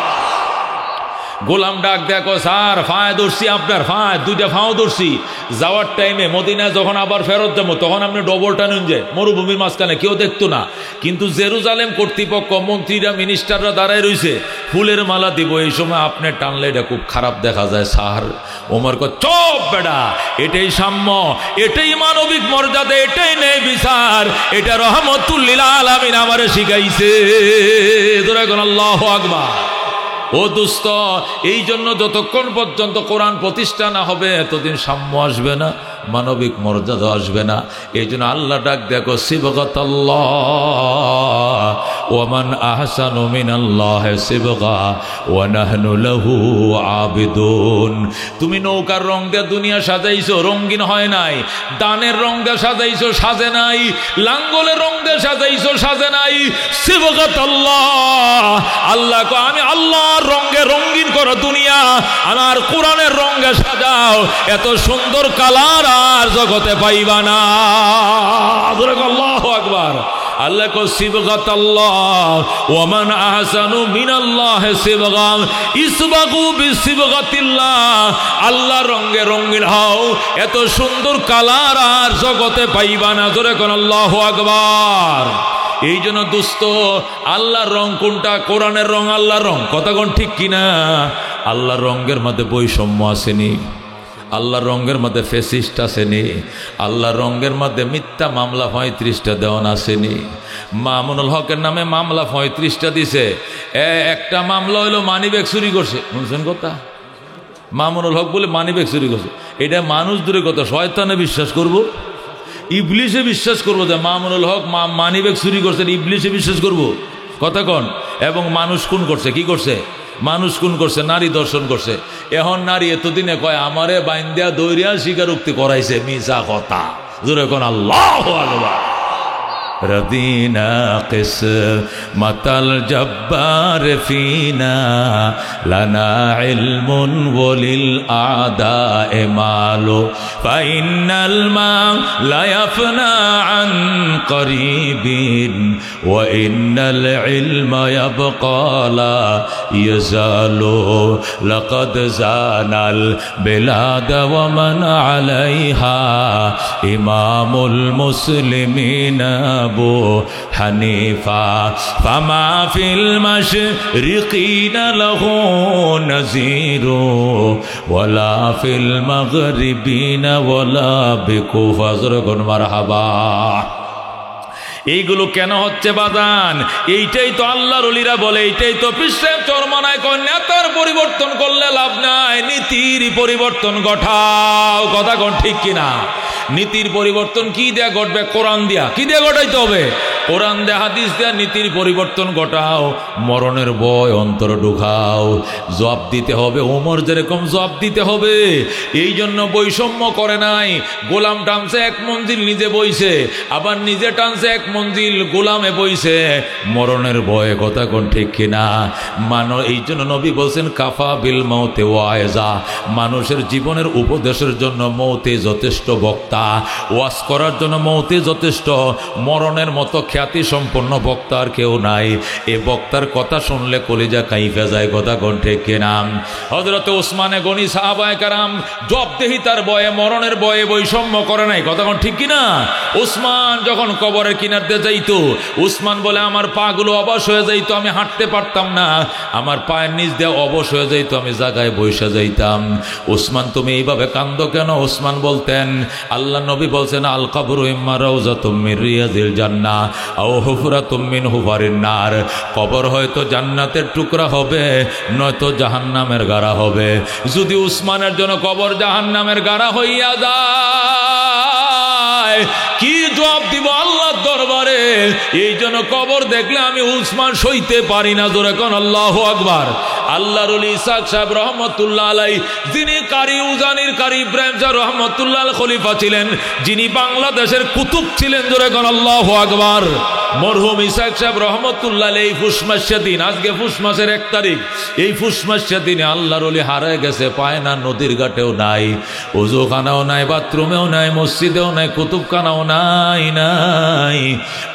গোলাম ডাক দেখো, স্যার ফাঁয়া ধরছি, আপনার ফাঁয়া দুইটা ফাঁও ধরছি, যাওয়ার টাইমে মদিনায় যখন আবার ফেরত যাবো তখন আপনি ডবল টানুন, যে মরুভূমির মাঝখানে কেউ দেখতো না, কিন্তু জেরুজালেম কর্তৃপক্ষ, মন্ত্রীরা, মিনিস্টাররা দাঁড়ায় রয়েছে, ফুলের মালা দিব, এই সময় আপনি টানলে এটা খুব খারাপ দেখা যায় স্যার। ওমর কয়, চুপ বেটা, এটাই সাম্য, এটাই মানবিক মর্যাদা, এটাই নেই বিচার, এটা রহমতুল লিল আলামিন আমারে শিখাইছে। আল্লাহু আকবার। ও দোস্ত, এই জন্য যতক্ষণ পর্যন্ত কোরআন প্রতিষ্ঠা না হবে এতদিন সাম্য আসবে না, মানবিক মর্যাদা আসবে না। এই জন্য আল্লাহ ডাক দেখো, সিবগাতাল্লাহ ওয়া মান আহসানু মিনাল্লাহি সিবগা ওয়া নাহনু লাহু আবিদুন। তুমি নৌকার রং দিয়ে দুনিয়া সাজাইছো, রঙিন হয় নাই। দানের রং দিয়ে সাজাইছো, সাজে নাই। লাঙ্গলের রং দিয়ে সাজাইছো, সাজে নাই। সিবগাতাল্লাহ, আল্লাহ কো আমি আল্লাহর রঙে রঙিন করো দুনিয়া, আমার কোরআনের রঙে সাজাও, এত সুন্দর কালার আর জগতে পাইবা না। আল্লাহু আকবার। আল্লাহ কো সিবগাতাল্লাহ ওয়া মান আহসানু মিনাল্লাহি সিবগা ইসবাগু বিসিবগাতিল্লাহ। আল্লাহর রঙে রঙিন হও, এত সুন্দর কালার আর জগতে পাইবা না। জোরে কোন আল্লাহু আকবার। এই জন্য দোস্ত, আল্লাহর রং কোনটা? কোরআনের রং আল্লাহর রং, কথা কোন ঠিক কিনা? আল্লাহর রঙের মধ্যে বৈষম্য আসেনি, আল্লাহর রঙের মধ্যে ফেসিস্ট আসেনি, আল্লাহর রঙের মধ্যে মিথ্যা মামলা 35টা দেওয়ান আসেনি। মামুনুল হকের নামে মামলা 35টা দিছে। একটা মামলা হইলো মানিব্যাগ চুরি করছে, শুনছেন কথা? মামুনুল হক বলে মানিব্যাগ চুরি করছে। এটা মানুষ দূরে কথা, শয়তানে বিশ্বাস করবো, ইবলিশে বিশ্বাস করবো যে মামুনুল হক মানিব্যাগ চুরি করছে, ইবলিশে বিশ্বাস করবো, কথা কন। এবং মানুষ খুন করছে, কি করছে? মানুষ খুন করছে, নারী দর্শন করছে। এখন নারী এতদিনে কয় আমারে বাইন্দিয়া দৌড়িয়া স্বীকারোক্তি করাইছে, মিছা কথা। জোরে কোন আল্লাহু আকবার। রদিনা কিসমাতাল জব্বার ফিনা লানা ইলমুন ওয়ালিল আদায়ে মালু ফাইনাল মা লা ইয়াফনা আন করিবিন ওয়া ইন্নাল ইলমা ইয়াবকা লা ইয়াজালু লাকাদ জানাল বিলাদ ওয়া মান আলাইহা ইমামুল মুসলিমিনা আবু হানিফা ফামা ফিল মাশরিকিনা লাহু নাযীরু ওয়ালা ফিল মাগরিবিনা ওয়ালা বিকুফা। যখন মারহাবা। এইগুলো কেন হচ্ছে বাদান? এইটাই তো আল্লাহর ওলিরা বলে, এইটাই তো পৃষ্ঠের চরমনায় নেতার পরিবর্তন করলে লাভ নাই, নীতির পরিবর্তন ঘটাও। কথা কোন ঠিক কিনা? নীতির পরিবর্তন কি দেয়া ঘটবে? কোরআন দিয়া। কি দিয়ে ঘটাইতে হবে? কোরআন দেয়া, হাদিস দেয়া নীতির পরিবর্তন ঘটাও। মরণের ভয় অন্তর ঢুকাও। জবাব দিতে হবে, ওমর যেরকম জবাব দিতে হবে। এই জন্য বৈষম্য করে নাই। গোলাম টানছে এক মঞ্জিল, নিজে বইছে, আবার নিজে টানছে এক মঞ্জিল, গোলামে বইছে। মরণের ভয়ে, কথা কোন ঠিক কিনা? এই জন্য নবী বলছেন কাফা বিল মৌতে ওয়াইজা, মানুষের জীবনের উপদেশের জন্য মৌতে যথেষ্ট বক্তা, ওয়াজ করার জন্য মৌতে যথেষ্ট। মরণের মতো খ্যাতি সম্পন্ন বক্তা আর কেউ নাই। এ বক্তার কথা শুনলে কলিজা কাইফা যায়, কথা কণ্ঠে কেনাম। হযরত ওসমানে গনি সাহাবায়ে কেরাম জবাবদিহিতার ভয়ে, মরণের ভয়ে বৈষম্য করে নাই, কথা কোন ঠিক কিনা? ওসমান যখন কবরের কিনার দিয়ে যাইতো, ওসমান বলে আমার পাগুলো অবশ হয়ে যাইতো, আমি হাঁটতে পারতাম না, আমার পায়ের নিচ দিয়ে অবশ হয়ে যাইতো, আমি জায়গায় বসে যাইতাম। ওসমান তুমি এইভাবে কান্দো কেন? ওসমান বলতেন, আল্লাহ নবী বলছেন, আল কবরু ইম্মা রাউযাতুম মির রিয়াজিল জান্নাহ আও হুফরাতুম মিন হুফারিন নার। কবর হয়তো জান্নাতের টুকরা হবে, নয়তো জাহান্নামের গাড়া হবে। যদি উসমানের জন্য কবর জাহান্নামের গাড়া হইয়া যায়, কি জবাব দিব আল্লাহর দরবারে? এই জন্য কবর দেখলে আমি উসমান সইতে পারি না। জোরে কোন আল্লাহু আকবার। আল্লাহর ওলি ইসহাক সাহেব রহমতুল্লাহ আলাই, যিনি কারি উজানির কারি ইব্রাহিম সাহেব রহমতুল্লাহ খলিফা ছিলেন, যিনি বাংলাদেশের কুতুব ছিলেন, জোরে কোন আল্লাহু আকবার। মরহুম ইসহাক সাহেব রহমতুল্লাহ আলাই ফুস মাসের দিন, আজকে ফুস মাসের 1 তারিখ, এই ফুস মাসের দিনে আল্লাহর ওলি হারায় গেছে, পায় না, নদীর ঘাটেও নাই, ওযুখানাও নাই, বাথরুমেও নাই, মসজিদেও নাই, কুতুবখানাও নাই।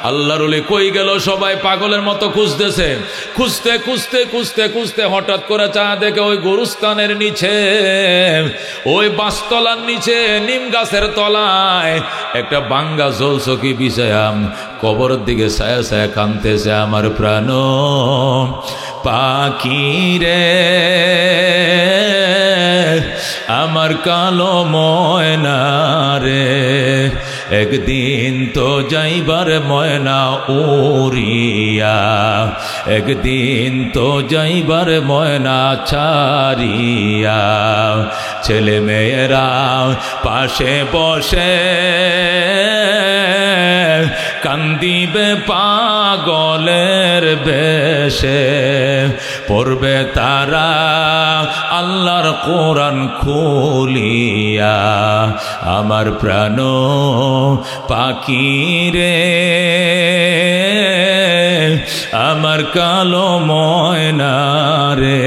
আল্লাহর ওলি কই গেল? সবাই পাগলের মতো খুঁজতেছে। খুঁজতে খুঁজতে খুঁজতে খুঁজতে হঠাৎ করে চা দেখে ওই গরুস্থানের নিচে, ওই বাঁশতলার নিচে, নিম গাছের তলায় একটা বাঙ্গা জলসকি বিছায়াম কবরের দিকে ছায়া ছায়া কাঁদতেছে। আমার প্রাণ পাখি রে, আমার কালো ময়না রে, একদিন তো যাইবার ময়না উড়িয়া, একদিন তো যাইবার ময়না ছাড়িয়া। ছেলে মেয়েরা পাশে বসে কান্দিবে পাগলের বেশে, পড়বে তারা আল্লাহর কোরআন খুলিয়া। আমার প্রাণ পাখি রে, আমার কালো ময়না রে,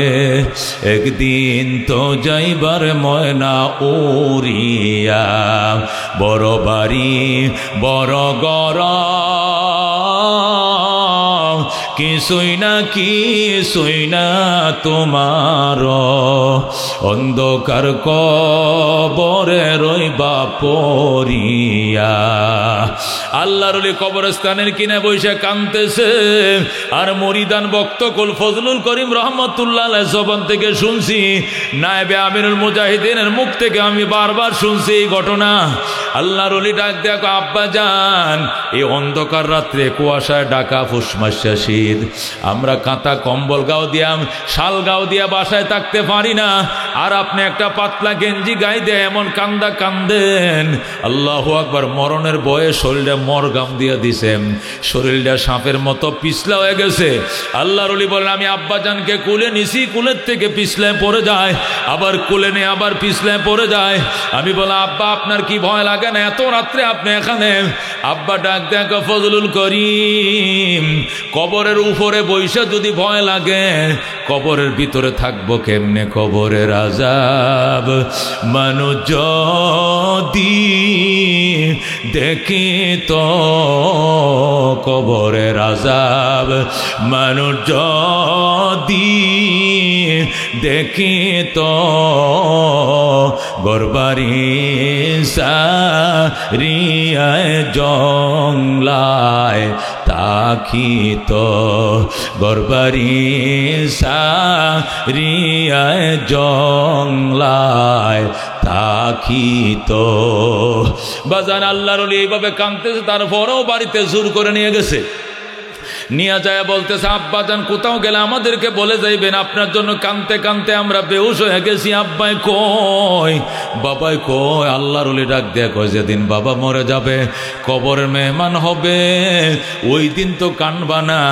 একদিন তো যাইবার ময়না উড়িয়া। বড় বাড়ি বড় ঘর, কিছুই না তোমার, অন্ধকার কবরে রইবা পড়িয়া। আল্লাহর ওলি কবরস্থানের কিনে বসে কাঁদতেছে, আর মরিদান বক্তকুল ফজলুল করিম রহমতুল্লাহ আলাইহির জবান থেকে শুনছি, নায়েবে আমিরুল মুজাহিদিনের মুখ থেকে আমি বারবার শুনছি এই ঘটনা। আল্লাহর ওলি ডাক দেখো, আব্বা যান, এই অন্ধকার রাত্রে কুয়াশায় ঢাকা ফুস মাসে শীত, আমরা কাঁথা কম্বল গাও দিয়াম, শাল গাও দিয়া বাসায় থাকতে পারি না, আর আপনি একটা পাতলা গেঞ্জি গায়ে দিয়ে এমন কান্দা কান্দেন। আল্লাহু আকবার। মরণের বয়ে শরীরে মরগাম দিয়ে দিছেন, শরীরটা সাপের মতো পিছলা হয়ে গেছে। আল্লাহর ওলি বলেন, আমি আব্বাজানকে কুলে নিছি, কুলের থেকে পিছলায় পড়ে যায়, আবার কুলে নিয়ে আবার পিছলায় পড়ে যায়। আমি বললাম, আব্বা আপনার কি ভয় লাগে না? এত রাত্রে আপনি এখানে? আব্বা ডাক দেখো, ফজলুল করিম, কবরের উপরে বৈশা যদি ভয় লাগে, কবরের ভিতরে থাকবো কেমনে? কবরের আযাব মানুষ যদি দেখি তো, কবরের আযাব মানুষ যদি দেখি তো, গরবারি সারিয়ায় জংলায় তাকিত, গরবারি সারিয়ায় জংলায় তাকিত। বাজান আল্লাহর ওলি এইভাবে কাঁদতেছে, তারপরেও বাড়িতে জোর করে নিয়ে গেছে। নিয়ে যায় বলতেছে, আব্বাজান কোথাও গেলে আমাদেরকে বলে যাইবেন, আপনার জন্য কানতে কানতে আমরা বেহুশ হয়ে গেছি। আব্বাই কই, বাবাই কই? আল্লাহর ওলি ডাক দেয়া কয়, যেদিন বাবা মরে যাবে, কবরের মেহমান হবে, ওই দিন তো কানবা না,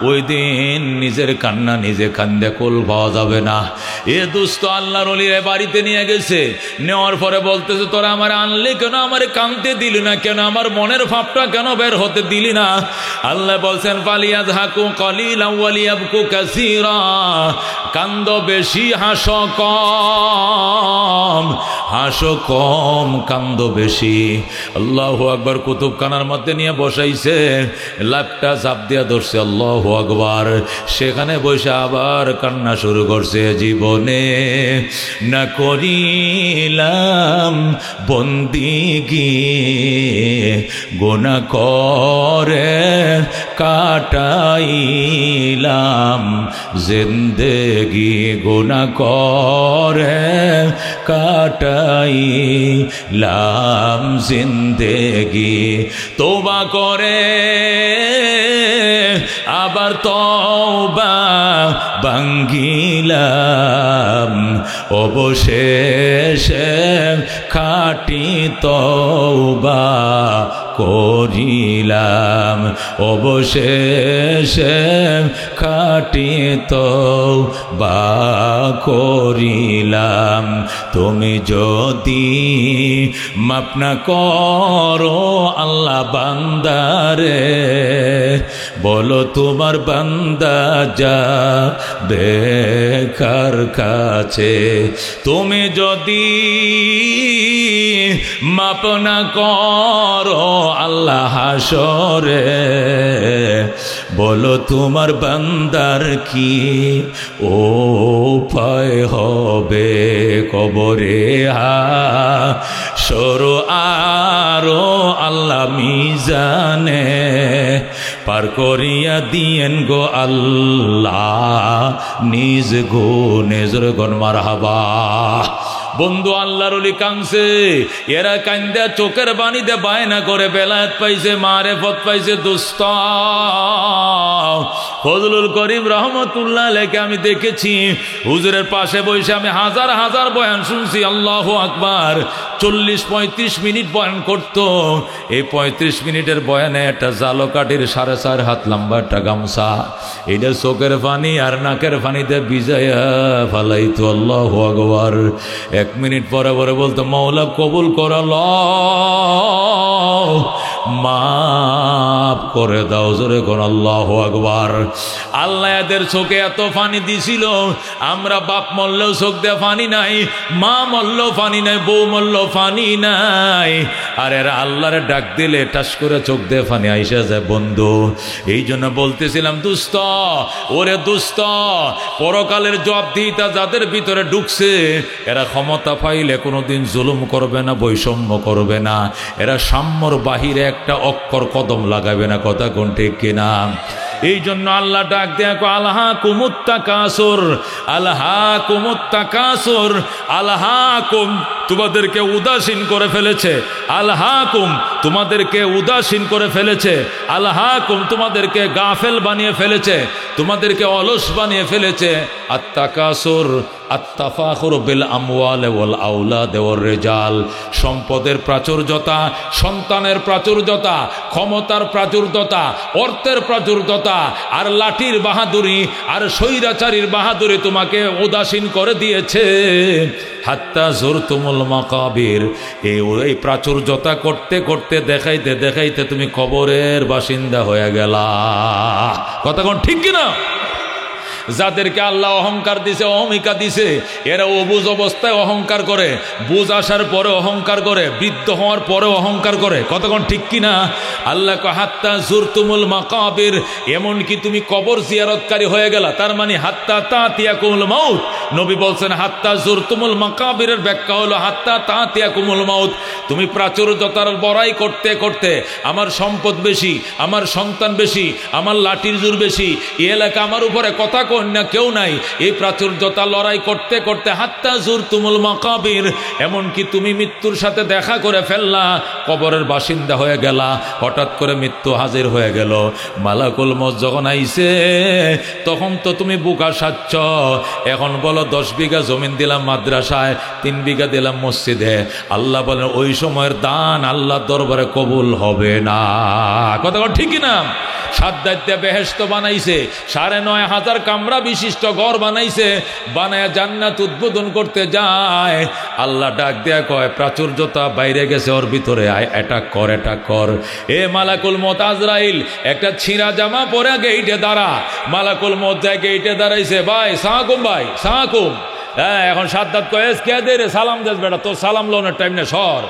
ওই দিন নিজের কান্না নিজে কান্দে কুল পাওয়া যাবে না। এ দোস্ত আল্লাহর ওলির বাড়িতে নিয়ে গেছে, নেওয়ার পরে বলতেছে, তোরা আমার আনলি কেন? আমার কানতে দিলি না কেন? আমার মনের ভাবটা কেন বের হতে দিলি না? আল্লাহ বলছেন, ফালিয়াযহাকু কালিলান ওয়া লিয়াবকু কাসীরা, কান্দ বেশি হাসো কম, হাসো কম কান্দ বেশি। আল্লাহু আকবার। কুতুবখানার মধ্যে নিয়ে বসাইছে, লাভটা চাপ দিয়া ধরছে, আল্লাহু আকবার। সেখানে বসে আবার কান্না শুরু করছে। জীবনে না করিলাম বন্দিগি, গুনাহ করে কাটাইলাম জিন্দেগি, গুনাহ করে কাটাইলাম জিন্দেগি। তওবা করে আবার তওবা ভাঙ্গিলাম, অবশেষে খাঁটি তওবা করিলাম, অবশেষে খাঁটি তওবা করিলাম। তুমি যদি মাফ না করো আল্লাহ বান্দারে, বলো তোমার বান্দা যাবে কার কাছে? তুমি যদি মাফ না করো আল্লাহ হাসরে, বলো তোমার বান্দার কি উপায় হবে? কবরে হাসর আরো আল্লাহ মিজানে পার করিয়া দিয়েন গো আল্লাহ নিজ গুণে। জোরে গণ মারহাবা। বন্ধু আল্লাহর ওলি কাঁদছে, এরা কান্দা চোখের বাণীতে বায়না করে বেলায়েত পাইছে, মারেফত পাইছে। দোস্ত ফজলুল করিম রহমতুল্লাহ আলাইহি আমি দেখেছি হুজুরের পাশে বসে আমি হাজার হাজার বয়ান শুনছি। আল্লাহু আকবার। 40-35 মিনিট বয়ান করত। এই 35 মিনিটের বয়ানে একটা জালো কাঠির 4.5 হাত লম্বা একটা গামছা, এটা চোখের পানি আর নাকের পানিতে ভিজাইয়া ফালাইতো। আল্লাহু আকবার। 1 মিনিট পরে পরে বলতো, মাওলা কবুল করো, মাফ করে দাও। জোরে কোন আল্লাহু আকবার। আল্লাহ এদের চোখে এত পানি দিছিল, আমরা বাপ মরলেও চোখ দিয়ে পানি নাই, মা মরলেও পানি নাই, বউ মরলেও পানি নাই। আর এরা আল্লাহরে ডাক দিলে টাস করে চোখ দিয়ে পানি আইসা যায়। বন্ধু এই জন্য বলতেছিলাম, দুস্ত ওরে দুস্ত, পরকালের জবাবদিহিতা যাদের ভিতরে ঢুকছে, এরা ক্ষমতা পাইলে কোনোদিন জুলুম করবে না, বৈষম্য করবে না, এরা সাম্যর বাহিরে একটা অক্ষর কদম লাগাবে না। কথা কোন ঠিক কিনা? এই জন্য আল্লাহ ডাক দেয়া কো আল্লাহা কুমুত্তাকাসুর, আল্লাহা কুমুত্তাকাসুর, আল্লাহাকুম তোমাদেরকে উদাসীন করে ফেলেছে, আল্লাহাকুম তোমাদেরকে উদাসীন করে ফেলেছে, আল্লাহাকুম তোমাদেরকে গাফেল বানিয়ে ফেলেছে, তোমাদেরকে অলস বানিয়ে ফেলেছে। আত্তাকাসুর আত্তাফাখুর বিল আমওয়াল ওয়াল আওলাদ ওয়ার রিজাল, সম্পদের প্রাচুর্যতা, সন্তানের প্রাচুর্যতা, ক্ষমতার প্রাচুর্যতা, অর্থের প্রাচুর্যতা, আর লাঠির বাহাদুরি আর স্বৈরাচারীর বাহাদুরি তোমাকে উদাসীন করে দিয়েছে। হাত্তা জুরতুমুল মাকাবির, এই প্রাচুর্যতা করতে করতে দেখাইতে দেখাইতে তুমি কবরের বাসিন্দা হয়ে গেলা। কথা কোন ঠিক কিনা? যাদেরকে আল্লাহ অহংকার দিছে, অহমিকা দিছে, এরা অবুঝ অবস্থায় অহংকার করে, বুঝ আসার পরে অহংকার করে, বৃদ্ধ হওয়ার পরে অহংকার করে। কতক্ষণ ঠিক কিনা? আল্লাহ হাত্তা জুরতুমুল মাকাবির, এমনকি তুমি কবর জিয়ারতকারী হয়ে গেলা, তার মানে হাত্তা তাতিয়াকুমুল মাউত। নবী বলছেন হাত্তা জুরতুমুল মাকাবিরের ব্যাখ্যা হলো হাত্তা তাতিয়াকুমুল মাউত। তুমি প্রাচুর্যতার বড়াই করতে করতে, আমার সম্পদ বেশি, আমার সন্তান বেশি, আমার লাঠির জোর বেশি, এই এলাকা আমার উপরে কথা কন্যা কেউ নাই, এই প্রাচুর্যতা লড়াই করতে করতে হাত্তা জুরতুমুল মাকাবির, এমনকি তুমি মৃত্যুর সাথে দেখা করে ফেললা, কবরের বাসিন্দা হয়ে গেলা। হঠাৎ করে মৃত্যু হাজির হয়ে গেল, মালাকুল মউত যখন আইছে তখন তো তুমি বুকা সাচ্ছ। এখন বলো বলো 10 বিঘা জমিন দিলাম মাদ্রাসায়, 3 বিঘা দিলাম মসজিদে, আল্লাহ বলেন ওই সময়ের দান আল্লাহর দরবারে কবুল হবে না। কথা ঠিক না? সাদ্দাত দিয়ে বেহেশত বানাইছে, 9,500 কামরা বিশিষ্ট ঘর বানাইছে, বানায় জান্নাত উদ্বোধন করতে যায়, আল্লাহ ডাক দেয়া কয় প্রাচুর্যতা বাইরে গেছে, ওর ভিতরে আয়, অ্যাটাক কর, অ্যাটাক কর। এ মালাকুল মউত আজরাইল একটা ছিঁড়া জামা পরে গেইটে দাঁড়া। মালাকুল মউত যায় গেইটে দাঁড়াইছে, ভাই সাহাকুম, ভাই সাহাকুম। হ্যাঁ, এখন সাদ্দাত কয় কে দে রে, সালাম দেস বেটা, তোর সালাম লোনের টাইম না, সর।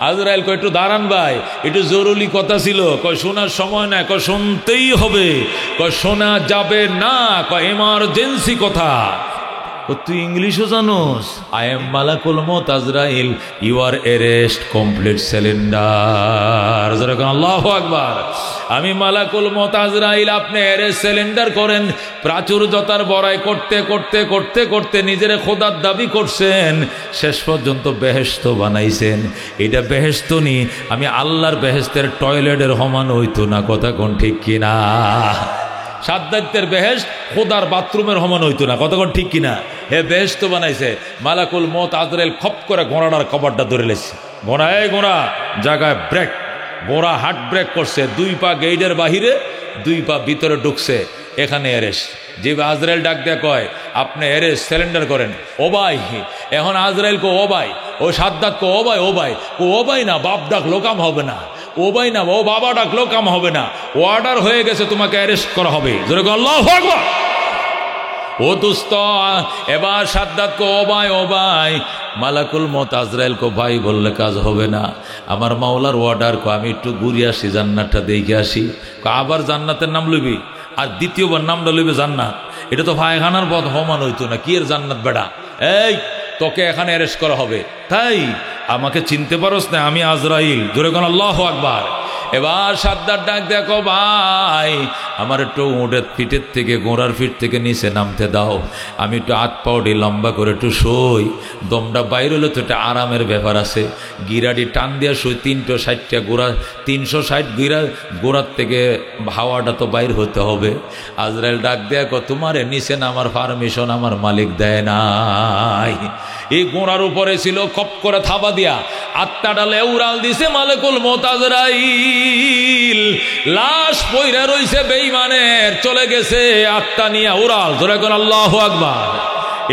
আজরাইল কয় একটু দাঁড়ান ভাই, একটু জরুরি কথা ছিল। কয় শোনার সময় না, কয় শুনতেই হবে, কয় শোনা যাবে না, কয় এমার্জেন্সি কথা। তুই ইংলিশও জানোস? আই এম মালাকুল মউত আজরাইল, you are arrest, complete cylinder. আল্লাহু আকবার। আমি মালাকুল মউত আজরাইল, আপনি এরেস্ট সিলিন্ডার করেন। প্রাচুর্যতার বড়াই করতে করতে করতে করতে নিজের খোদার দাবি করছেন, শেষ পর্যন্ত বেহেশত বানাইছেন। এটা বেহেশত নি, আমি আল্লাহর বেহেশতের টয়লেটের সমান হইতো না। কথা কোন ঠিক কিনা? সাদ্দাতের বেহেশত খোদার বাথরুমের সমান হইতো না। কতক্ষণ ঠিক কিনা? হে বেহেশত বানাইছে। মালাকুল মউত আজরাইল খপ করে ঘোড়াটার কবরটা ধরে লেছে। ঘোড়া, এই ঘোড়া জায়গায় ব্রেক। ঘোড়া হার্ট ব্রেক করছে, 2 পা গেইটের বাহিরে, 2 পা ভিতরে ঢুকছে। এখানে এরেস্ট। যে আজরাইল ডাক দেয়া কয় আপনি এরেস্ট সিলিন্ডার করেন। ও ভাই, এখন আজরাইল কো ও ভাই, ও সাদ্দাত কো ও ভাই, ও ভাই, ও ভাই না, বাপ ডাকলো কাম হবে না, ও ভাই না, ও বাবা ডাকলো কাম হবে না, অর্ডার হয়ে গেছে, তোমাকে অ্যারেস্ট করা হবে। জোরে বলো আল্লাহু আকবার। ও দোস্ত, এবার সাদ্দাত কো ও ভাই, ও ভাই। মালাকুল মউত আজরাইল কো ভাই বললে কাজ হবে না, আমার মাওলার অর্ডার, কো আমি একটু ঘুরে আসি, জান্নাতটা দেখে আসি। আবার জান্নাতের নাম লইবি, আর দ্বিতীয়বার নামটা লইবে জান্নাত। এটা তো পায়খানার পথ হমান হইতো না, কি এর জান্নাত বেড়া। এই তোকে এখানে অ্যারেস্ট করা হবে। তাই আমাকে চিনতে পারোস না? আমি আজরাইল। জোরে কোন আল্লাহু আকবার। এবার সাদ্দাত ডাক দেখো ভাই, আমার একটু উটের ফিটের থেকে, গোড়ার ফিট থেকে নিচে নামতে দাও, আমি একটু হাত পাউডি লম্বা করে একটু শোই, দমটা বাইর হলে তো একটা আরামের ব্যাপার আছে। গিরাটি টান দিয়া শোই, 360টা গোড়া, 360 গোড়ার থেকে হাওয়াটা তো বাইর হতে হবে। আজরাইল ডাক দেখো, তোমারে নিচে নামার পারমিশন আমার মালিক দেয় নাই। এই গোড়ার উপরে ছিল, কপ করে থাবা দিয়া আত্মাটা লেউরাল দিছে মালাকুল মউত আজরাইল। লাশ পইরা রইছে বেঈমানের, চলে গেছে আত্মা নিয়ে উড়াল। জোরে কোন আল্লাহু আকবার।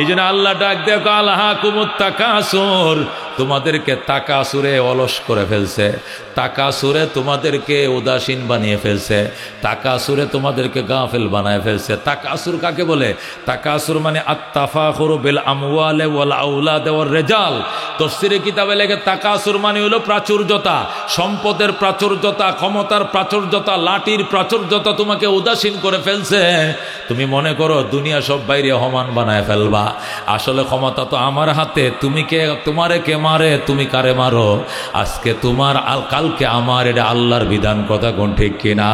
এই জন্য আল্লাহ ডাক দেখো আলহাকুমুত তাকাসুর, তোমাদেরকে তাকাসুরে অলস করে ফেলছে, তাকাসুরে তোমাদেরকে উদাসীন বানিয়ে ফেলছে, তাকাসুরে তোমাদেরকে গাফেল বানায় ফেলছে। তাকাসুর কাকে বলে? তাকাসুর মানে আত্তাফাখুরু বিল আমওয়ালি ওয়াল আওলাদ ওয়ার রিজাল। তাফসীরে কিতাবে লেখে তাকাসুর মানে হলো প্রাচুর্যতা, সম্পদের প্রাচুর্যতা, ক্ষমতার প্রাচুর্যতা, লাঠির প্রাচুর্যতা তোমাকে উদাসীন করে ফেলছে। তুমি মনে করো দুনিয়া সব বাইরে সমান বানায় ফেলবা, আসলে ক্ষমতা তো আমার হাতে। তুমি কে, তোমারে কে মারে, তুমি কারে মারো, আজকে তোমার কালকে আমার, এটা আল্লাহর বিধান। কথা কোন ঠিক কিনা?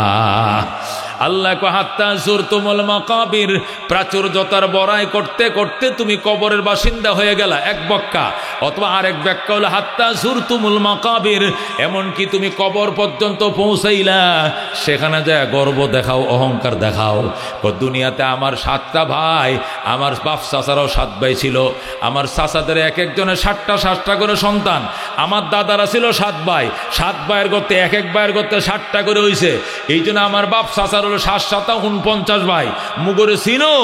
আল্লাহ কো হাত্তা যুরতুমুল মাকাবির, প্রাচুর্যতার বড়াই করতে করতে তুমি কবরের বাসিন্দা হয়ে গেলা, এক ব্যাখ্যা। অথবা আরেক ব্যাখ্যা হলো হাত্তা যুরতুমুল মাকাবির, এমনকি তুমি কবর পর্যন্ত পৌঁছাইলা, সেখানে যায় গর্ব দেখাও, অহংকার দেখাও। দুনিয়াতে আমার 7টা ভাই, আমার বাপ চাচারাও 7 ভাই ছিল, আমার চাচাদের এক একজনের 7টা করে সন্তান, আমার দাদারা ছিল 7 ভাই, 7 ভাইয়ের করতে এক এক ভাইয়ের করতে 7টা করে হইছে। এই জন্য আমার বাপ চাচার 7 49 ভাই। মুগরে চিনো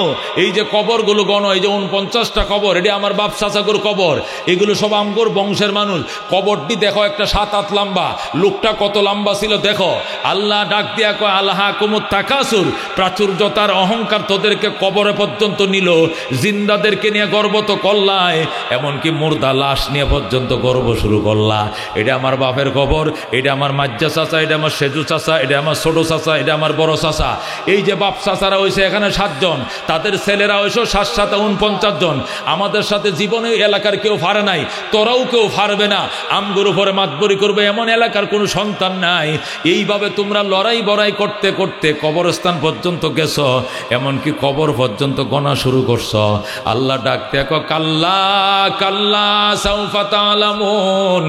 এই যে কবরগুলো গণ, এই যে 49টা কবর, এটি আমার বাপ চাচাগুর কবর, এগুলো সব আমগোর বংশের মানুষ। কবরটি দেখো একটা 7 লম্বা, লোকটা কত লম্বা ছিল দেখো। আল্লাহ ডাক দিয়া কয় আলহাকুমুত তাকাসুর, প্রাচুর্যতার অহংকার তোদেরকে কবরে পর্যন্ত নিল। জিন্দাদেরকে নিয়ে গর্ব তো করলাই, এমনকি মুর্দা লাশ নিয়ে পর্যন্ত গর্ব শুরু করলা। এটা আমার বাপের কবর, এটা আমার মাজ্জা চাচা, এটা আমার সেজু চাচা, এটা আমার ছোট চাচা, এটা আমার বড় চাচা। এই যে বাপ চাচারা হয়েছে এখানে 7 জন, তাদের ছেলেরা হয়েছে 7 7 49 জন। আমাদের সাথে জীবনে এলাকার কেউ পারে নাই, নাই, তোরাও কেউ পারবে না, আমগুর উপরে মাতবরি করবে এমন এলাকার কোনো সন্তান নাই। এইভাবে তোমরা লড়াই বড়াই করতে করতে কবরস্থান পর্যন্ত গেছ, এমনকি কবর পর্যন্ত গোনা শুরু করছ। আল্লাহ ডাকতে কাল্লা কাল্লা সাউফা তা'লামুন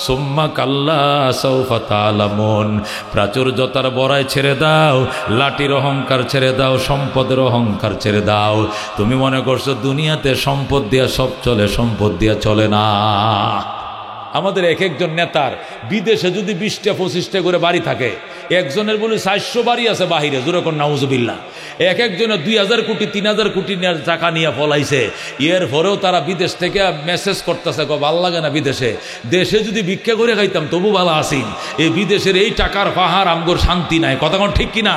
সুম্মা কাল্লা সাউফা তা'লামুন। প্রাচুর্যতার বড়াই ছেড়ে দাও, লাঠির অহংকার ছেড়ে দাও, সম্পদের অহংকার ছেড়ে দাও। তুমি মনে করছো দুনিয়াতে সম্পদ দিয়া সব চলে, সম্পদ দিয়া চলে না। আমাদের এক একজন নেতার বিদেশে যদি 20টা 25টা করে বাড়ি থাকে, একজনের বলে 400 বাড়ি আছে বাহিরে, যেরকম নাউজুবিল্লাহ। এক একজনের 2000 কোটি 3000 কোটি টাকা নিয়ে পলাইছে। এর পরেও তারা বিদেশ থেকে মেসেজ করতেছে, ভাল লাগে না বিদেশে, দেশে যদি ভিক্ষা করে খাইতাম তবু ভালো আসিন, এই বিদেশের এই টাকার পাহাড় আমগোর শান্তি নাই। কথা কোন ঠিক কিনা?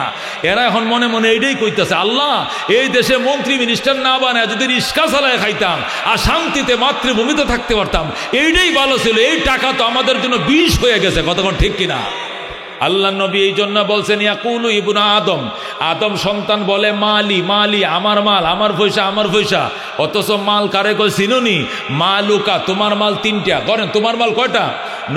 এরা এখন মনে মনে এইটাই কইতেছে, আল্লাহ এই দেশে মন্ত্রী মিনিস্টার না বানায় যদি রিস্কা চালায় খাইতাম আর শান্তিতে মাতৃভূমিতে থাকতে পারতাম, এইটাই ভালো ছিল। এই টাকা তো আমাদের জন্য বিষ হয়ে গেছে। কথা কোন ঠিক কিনা? আল্লাহ নবী এই জন্য বলছেন, ইয়াকুলু ইবনু আদম, আদম সন্তান বলে মালি মালি, আমার মাল, আমার পয়সা, আমার পয়সা। অথচ মাল কারে কই চিনুনি? মালুকা, তোমার মাল 3টা। করেন তোমার মাল কয়টা?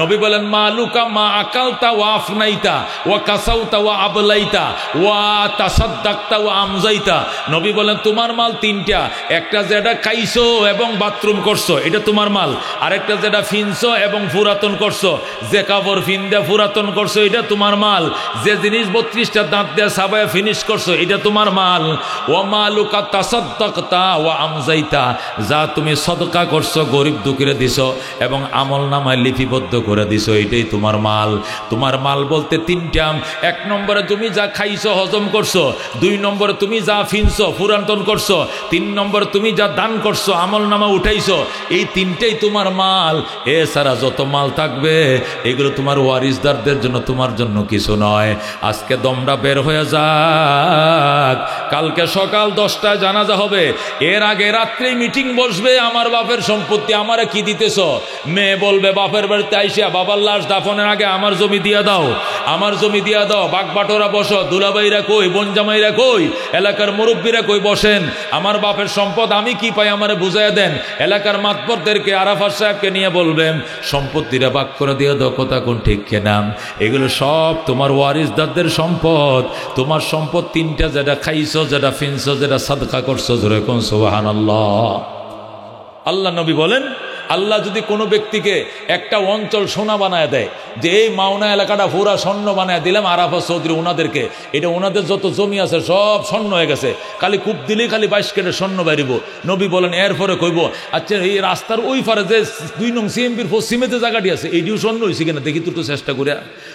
নবী বলেন মালুকা মা আকালতা ওয়া আফনাইতা ওয়া কাসাউতা ওয়া আবলাইতা ওয়া তাসাদ্দাকতা ওয়া আমজাইতা। নবী বলেন তোমার মাল 3টা, একটা যেটা খাইছো এবং বাথরুম করছো এটা তোমার মাল, আরেকটা যেটা ফিনছো এবং পুরাতন করছো, যে কাপড় ফিন দিয়ে পুরাতন করছো এটা তোমার মাল, যে জিনিস 32টা দাঁত দিয়ে সাবায়া ফিনিশ করছো এটা তোমার মাল। ওয়া মালুকা তাসাদ্দাকতা ওয়া আমজাইতা, যা তুমি সদকা করছো, গরিব দুঃখীরে দিছো এবং আমল নামায় লিপিবদ্ধ করে দিছো, এটাই তোমার মাল। তোমার মাল বলতে 3টা। 1 নম্বরে তুমি যা খাইছো হজম করছো, 2 নম্বরে তুমি যা ফিনছো পুরাতন করছো, 3 নম্বরে তুমি যা দান করছো আমল নামা উঠাইছো, এই 3টাই তোমার মাল। এছাড়া যত মাল থাকবে এগুলো তোমার ওয়ারিসদারদের জন্য, তোমার জন্য কিছু নয়। আজকে দমটা বের হয়ে যাক, কালকে সকাল 10টায় জানাজা হবে, এর আগে রাত্রে মিটিং বসবে, আমার বাপের সম্পত্তি আমারে কি দিতেছ? মেয়ে বলবে বাপের বাড়িতে আইসা, বাবার লাশ দাফনের আগে আমার জমি দিয়া দাও, আমার জমি দিয়া দাও, বাগবাটোরা বসো, দুলাভাইরা কই, বনজামাইরা কই, এলাকার মুরব্বীরা কই, বসেন, আমার বাপের সম্পদ আমি কি পাই আমারে বুঝাইয়া দেন। এলাকার মাতবরদেরকে, আরাফাত সাহেবকে নিয়ে বলবেন সম্পত্তিরা ভাগ করে দিয়ে দাও। কথা কোন ঠিক কিনা? এগুলো সব তোমার ওয়ারিসদারদের সম্পদ। তোমার সম্পদ 3টা, যেটা খাইছো, যেটা ফিনছো, যেটা সাদকা করছো। জোরে কোন সুবহানাল্লাহ। আল্লাহ নবী বলেন, আল্লাহ যদি কোনো ব্যক্তিকে একটা অঞ্চল সোনা বানায় দেয়, যে এই মাওনা এলাকাটা পুরা স্বর্ণ বানায় দিলাম আরাফাত চৌধুরী ওনাদেরকে, এটা ওনাদের যত জমি আছে সব স্বর্ণ হয়ে গেছে, খালি কূপ দিলেই খালি 22 কেটে স্বর্ণ বাড়িব। নবী বলেন এরপরে কইব, আচ্ছা এই রাস্তার ওই পারে যে 2 নং সিএমপির পশ্চিমে যে জায়গাটি আছে, এইটিও স্বর্ণ হয়েছে কিনা দেখি, তো চেষ্টা করে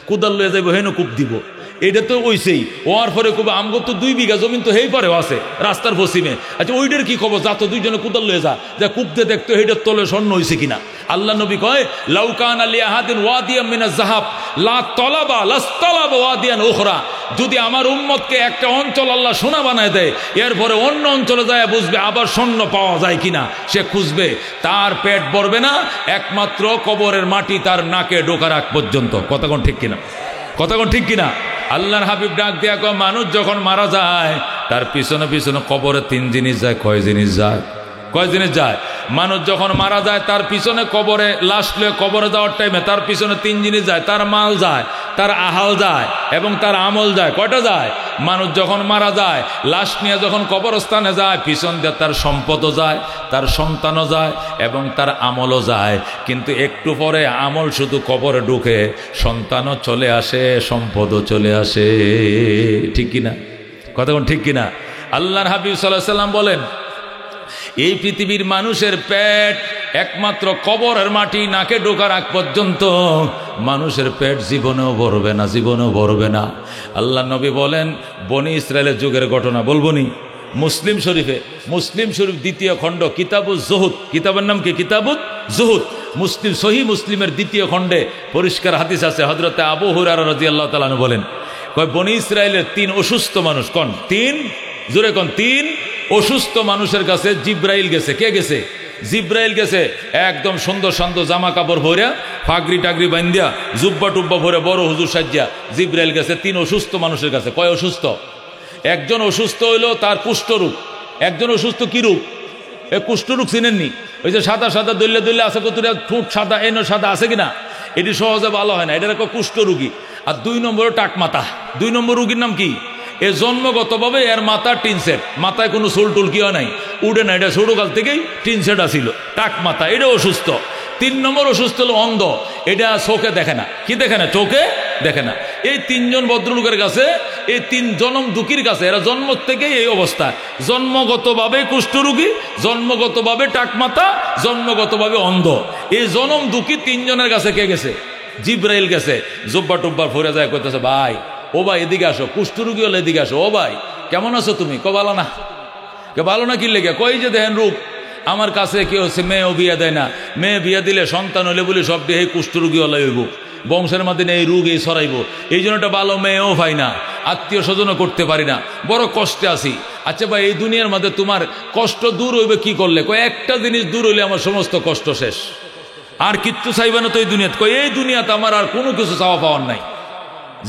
কোদাল লয়ে যাইব, হেন কূপ দিব, এটা তো ওইছেই। ওর পরে কবে আমগো তো 2 বিঘা জমিন তো হেই পরেও আছে রাস্তার পশ্চিমে, আচ্ছা ওইটার কি খবর? যা তো 2জনে কোদাল লয়ে যা কূপতে দেখতো হেটার তলে স্বর্ণ হয়েছে কিনা। আল্লাহ নবী কয়, লাউকান আলী আহাদিন ওয়াদিয়াম মিনাজ যাহাব লা তলাবা লাস্তালাবা ওয়াদিয়ান উখরা। যদি আমার উম্মতকে একটা অঞ্চল আল্লাহ সোনা বানায় দেয়, এরপরে অন্য অঞ্চলে যায় বুঝবে আবার স্বর্ণ পাওয়া যায় কিনা, সে খুঁজবে, তার পেট ভরবে না একমাত্র কবরের মাটি তার নাকে ঢোকার আগ পর্যন্ত। কথা কোন ঠিক কিনা? কথা কোন ঠিক কিনা? আল্লাহর হাবিব ডাক দিয়া কয়, মানুষ যখন মারা যায় তার পিছনে পিছনে কবরে 3 জিনিস যায়। কয় জিনিস যায়? কয় জিনিস যায়? মানুষ যখন মারা যায় তার পিছনে কবরে, লাশ লয়ে কবরে যাওয়ার টাইমে তার পিছনে 3 জিনিস যায়। তার মাল যায়, তার আহাল যায় এবং তার আমল যায়। কয়টা যায়? মানুষ যখন মারা যায়, লাশ নিয়ে যখন কবরস্থানে যায়, পিছন দিয়ে তার সম্পদও যায়, তার সন্তানও যায় এবং তার আমলও যায়। কিন্তু একটু পরে আমল শুধু কবরে ঢুকে, সন্তানও চলে আসে, সম্পদও চলে আসে। ঠিক কিনা? কথা কোন ঠিক কিনা? আল্লাহর হাবিব সাল্লাল্লাহু আলাইহি সাল্লাম বলেন, এই পৃথিবীর মানুষের পেট একমাত্র কবরের মাটি নাকে ঢোকার আগ পর্যন্ত মানুষের পেট জীবনেও ভরবে না, জীবনেও ভরবে না। আল্লাহ নবী বলেন, বনি ইসরায়েলের যুগের ঘটনা বলবনি, মুসলিম শরীফে, মুসলিম শরীফ 2য় খণ্ড, কিতাবুজ জুহুদ, কিতাবের নাম কি? কিতাবুজ জুহুদ। মুসলিম, সহিহ মুসলিমের 2য় খণ্ডে পরিষ্কার হাদিস আছে। হযরতে আবু হুরায়রা রাদিয়াল্লাহু তাআলা আনহু বলেন, কয় বনি ইসরায়েলের 3 অসুস্থ মানুষ, কোন 3? জোরে কোন 3 অসুস্থ মানুষের কাছে জিব্রাইল গেছে। কে গেছে? জিব্রাইল গেছে। একদম সুন্দর সুন্দর জামা কাপড় ভরে, পাগড়ি টাগড়ি বান্ধিয়া, জুব্বা টুব্বা ভরে, বড় হুজুর সাজ্জা জিব্রাইল গেছে 3 অসুস্থ মানুষের কাছে। কয় অসুস্থ? একজন অসুস্থ হইল তার কুষ্ঠরোগ, একজন অসুস্থ কি রোগ? এ কুষ্ঠরোগ চিনেননি? ওই যে সাদা সাদা দৈল্য দৈল্য আছে, কতটা ঠোঁট সাদা, এনো সাদা আছে কিনা, এটি সহজে ভালো হয় না, এটা একটা কুষ্ঠরোগী। আর 2 নম্বরে টাকমাতা। 2 নম্বর রুগীর নাম কি? এ জন্মগতভাবে এর মাথা টিনসেট, মাথায় কোনো চুল টুল কিও নাই, উঠে না, এটা ছোটকাল থেকেই টিনসেট আসিল, টাকমাতা, এটা অসুস্থ। 3 নম্বর অসুস্থ হলো অন্ধ, এটা চোখে দেখে না। কি দেখে না? চোখে দেখে না। এই 3 জন ভদ্রলোকের কাছে, এই 3 জনম দুঃখীর কাছে, এরা জন্ম থেকেই এই অবস্থা, জন্মগতভাবে কুষ্ঠরোগী, জন্মগতভাবে টাকমাতা, জন্মগতভাবে অন্ধ। এই জনম দুঃখী 3 জনের কাছে কে গেছে? জিব্রাইল গেছে। জুব্বা টুব্বা ফুরে যায়, কইতেছে ভাই, ও ভাই এদিকে আসো, কুষ্ঠরোগী হলে এদিকে আসো। ও ভাই কেমন আছো তুমি? ভালো না। ভালো না কি লেগে? কই যে দেখেন রূপ, আমার কাছে কি হচ্ছে, মেয়েও বিয়ে দেয় না, মেয়ে বিয়ে দিলে সন্তান হলে বলে সব দিয়ে এই কুষ্ঠরোগী হলে হইব, বংশের মাধ্যমে এই রোগ এই ছড়াইব, এই জন্য একটা ভালো মেয়েও পাই না, আত্মীয় স্বজনও করতে পারি না, বড় কষ্টে আছি। আচ্ছা ভাই, এই দুনিয়ার মধ্যে তোমার কষ্ট দূর হইবে কি করলে? একটা জিনিস দূর হইলে আমার সমস্ত কষ্ট শেষ, আর কিচ্ছু চাইবে না তো এই দুনিয়াতে। এই দুনিয়াতে আমার আর কোনো কিছু চাওয়া পাওয়ার নাই।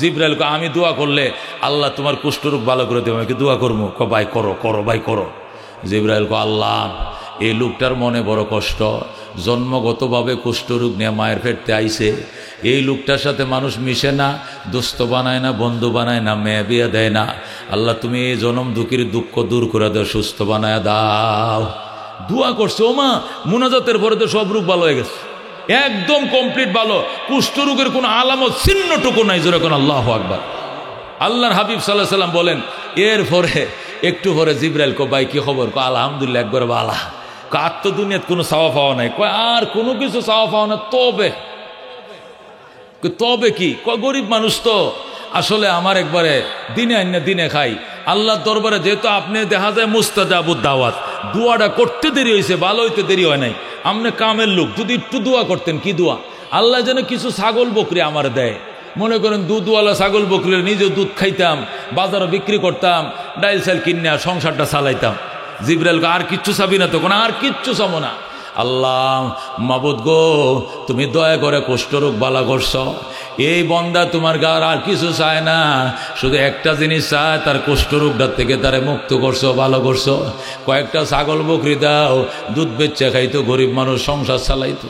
জিব্রাইল কয়, আমি দোয়া করলে আল্লাহ তোমার কুষ্ঠরোগ ভালো করে দেবে, আমি কি দোয়া করবো? ভাই করো, করো ভাই করো। জিব্রাইল কয়, আল্লাহ এই লোকটার মনে বড় কষ্ট, জন্মগতভাবে কুষ্ঠরোগ নিয়ে মায়ের পেটে আইছে, এই লোকটার সাথে মানুষ মিশে না, দোস্ত বানায় না, বন্ধু বানায় না, মেয়ে বিয়ে দেয় না, আল্লাহ তুমি এই জনম দুঃখীর দুঃখ দূর করে দাও, সুস্থ বানায় দাও। দোয়া করছে। ও মা, মুনাজাতের পরে তো সব রোগ ভালো হয়ে গেছে, একদম কমপ্লিট ভালো, কুষ্ঠরোগের কোনো আলামত চিহ্নটুকু নাই। যেরকম আল্লাহু আকবার। আল্লাহর হাবিব সাল্লাল্লাহু আলাইহি ওয়াসাল্লাম বলেন, এরপরে একটু পরে জিব্রাইল কয়, ভাই কি খবর? কয় আলহামদুলিল্লাহ, একবার বালা। কার তো দুনিয়াত কোনো চাওয়া পাওয়া নাই। কয় আর কোনো কিছু চাওয়া পাওয়া না, তবে তবে কি? কয় গরিব মানুষ তো, আসলে আমার একবারে দিনে আইনা দিনে খাই, আল্লাহর দরবারে যেহেতু আপনি দেখা যায় মুস্তাজাবুদ দাওয়াত, দোয়াটা করতে দেরি হয়েছে, ভালো হইতে দেরি হয় নাই। আপনি কামের লোক, যদি একটু দোয়া করতেন। কি দোয়া? আল্লাহ যেন কিছু ছাগল বকরি আমার দেয়। মনে করেন দুধওয়ালা ছাগল বকরির নিজে দুধ খাইতাম, বাজারে বিক্রি করতাম, ডাইল চাল কিনে সংসারটা চালাইতাম। জিব্রাইল আর কিচ্ছু চাবি না? তখন আর কিচ্ছু চাবো না। আল্লাহ মাবুদ গো, তুমি দয়া করে কুষ্ঠরোগ বালা করছ, এই বন্দা তোমার গার আর কিছু চায় না, শুধু একটা জিনিস চায়, তার কুষ্ঠরোগটার থেকে তারে মুক্ত করছো, ভালো করছো। কয়েকটা ছাগল বকরি দাও, দুধ বেচে খাইতো, গরিব মানুষ সংসার চালাইতো।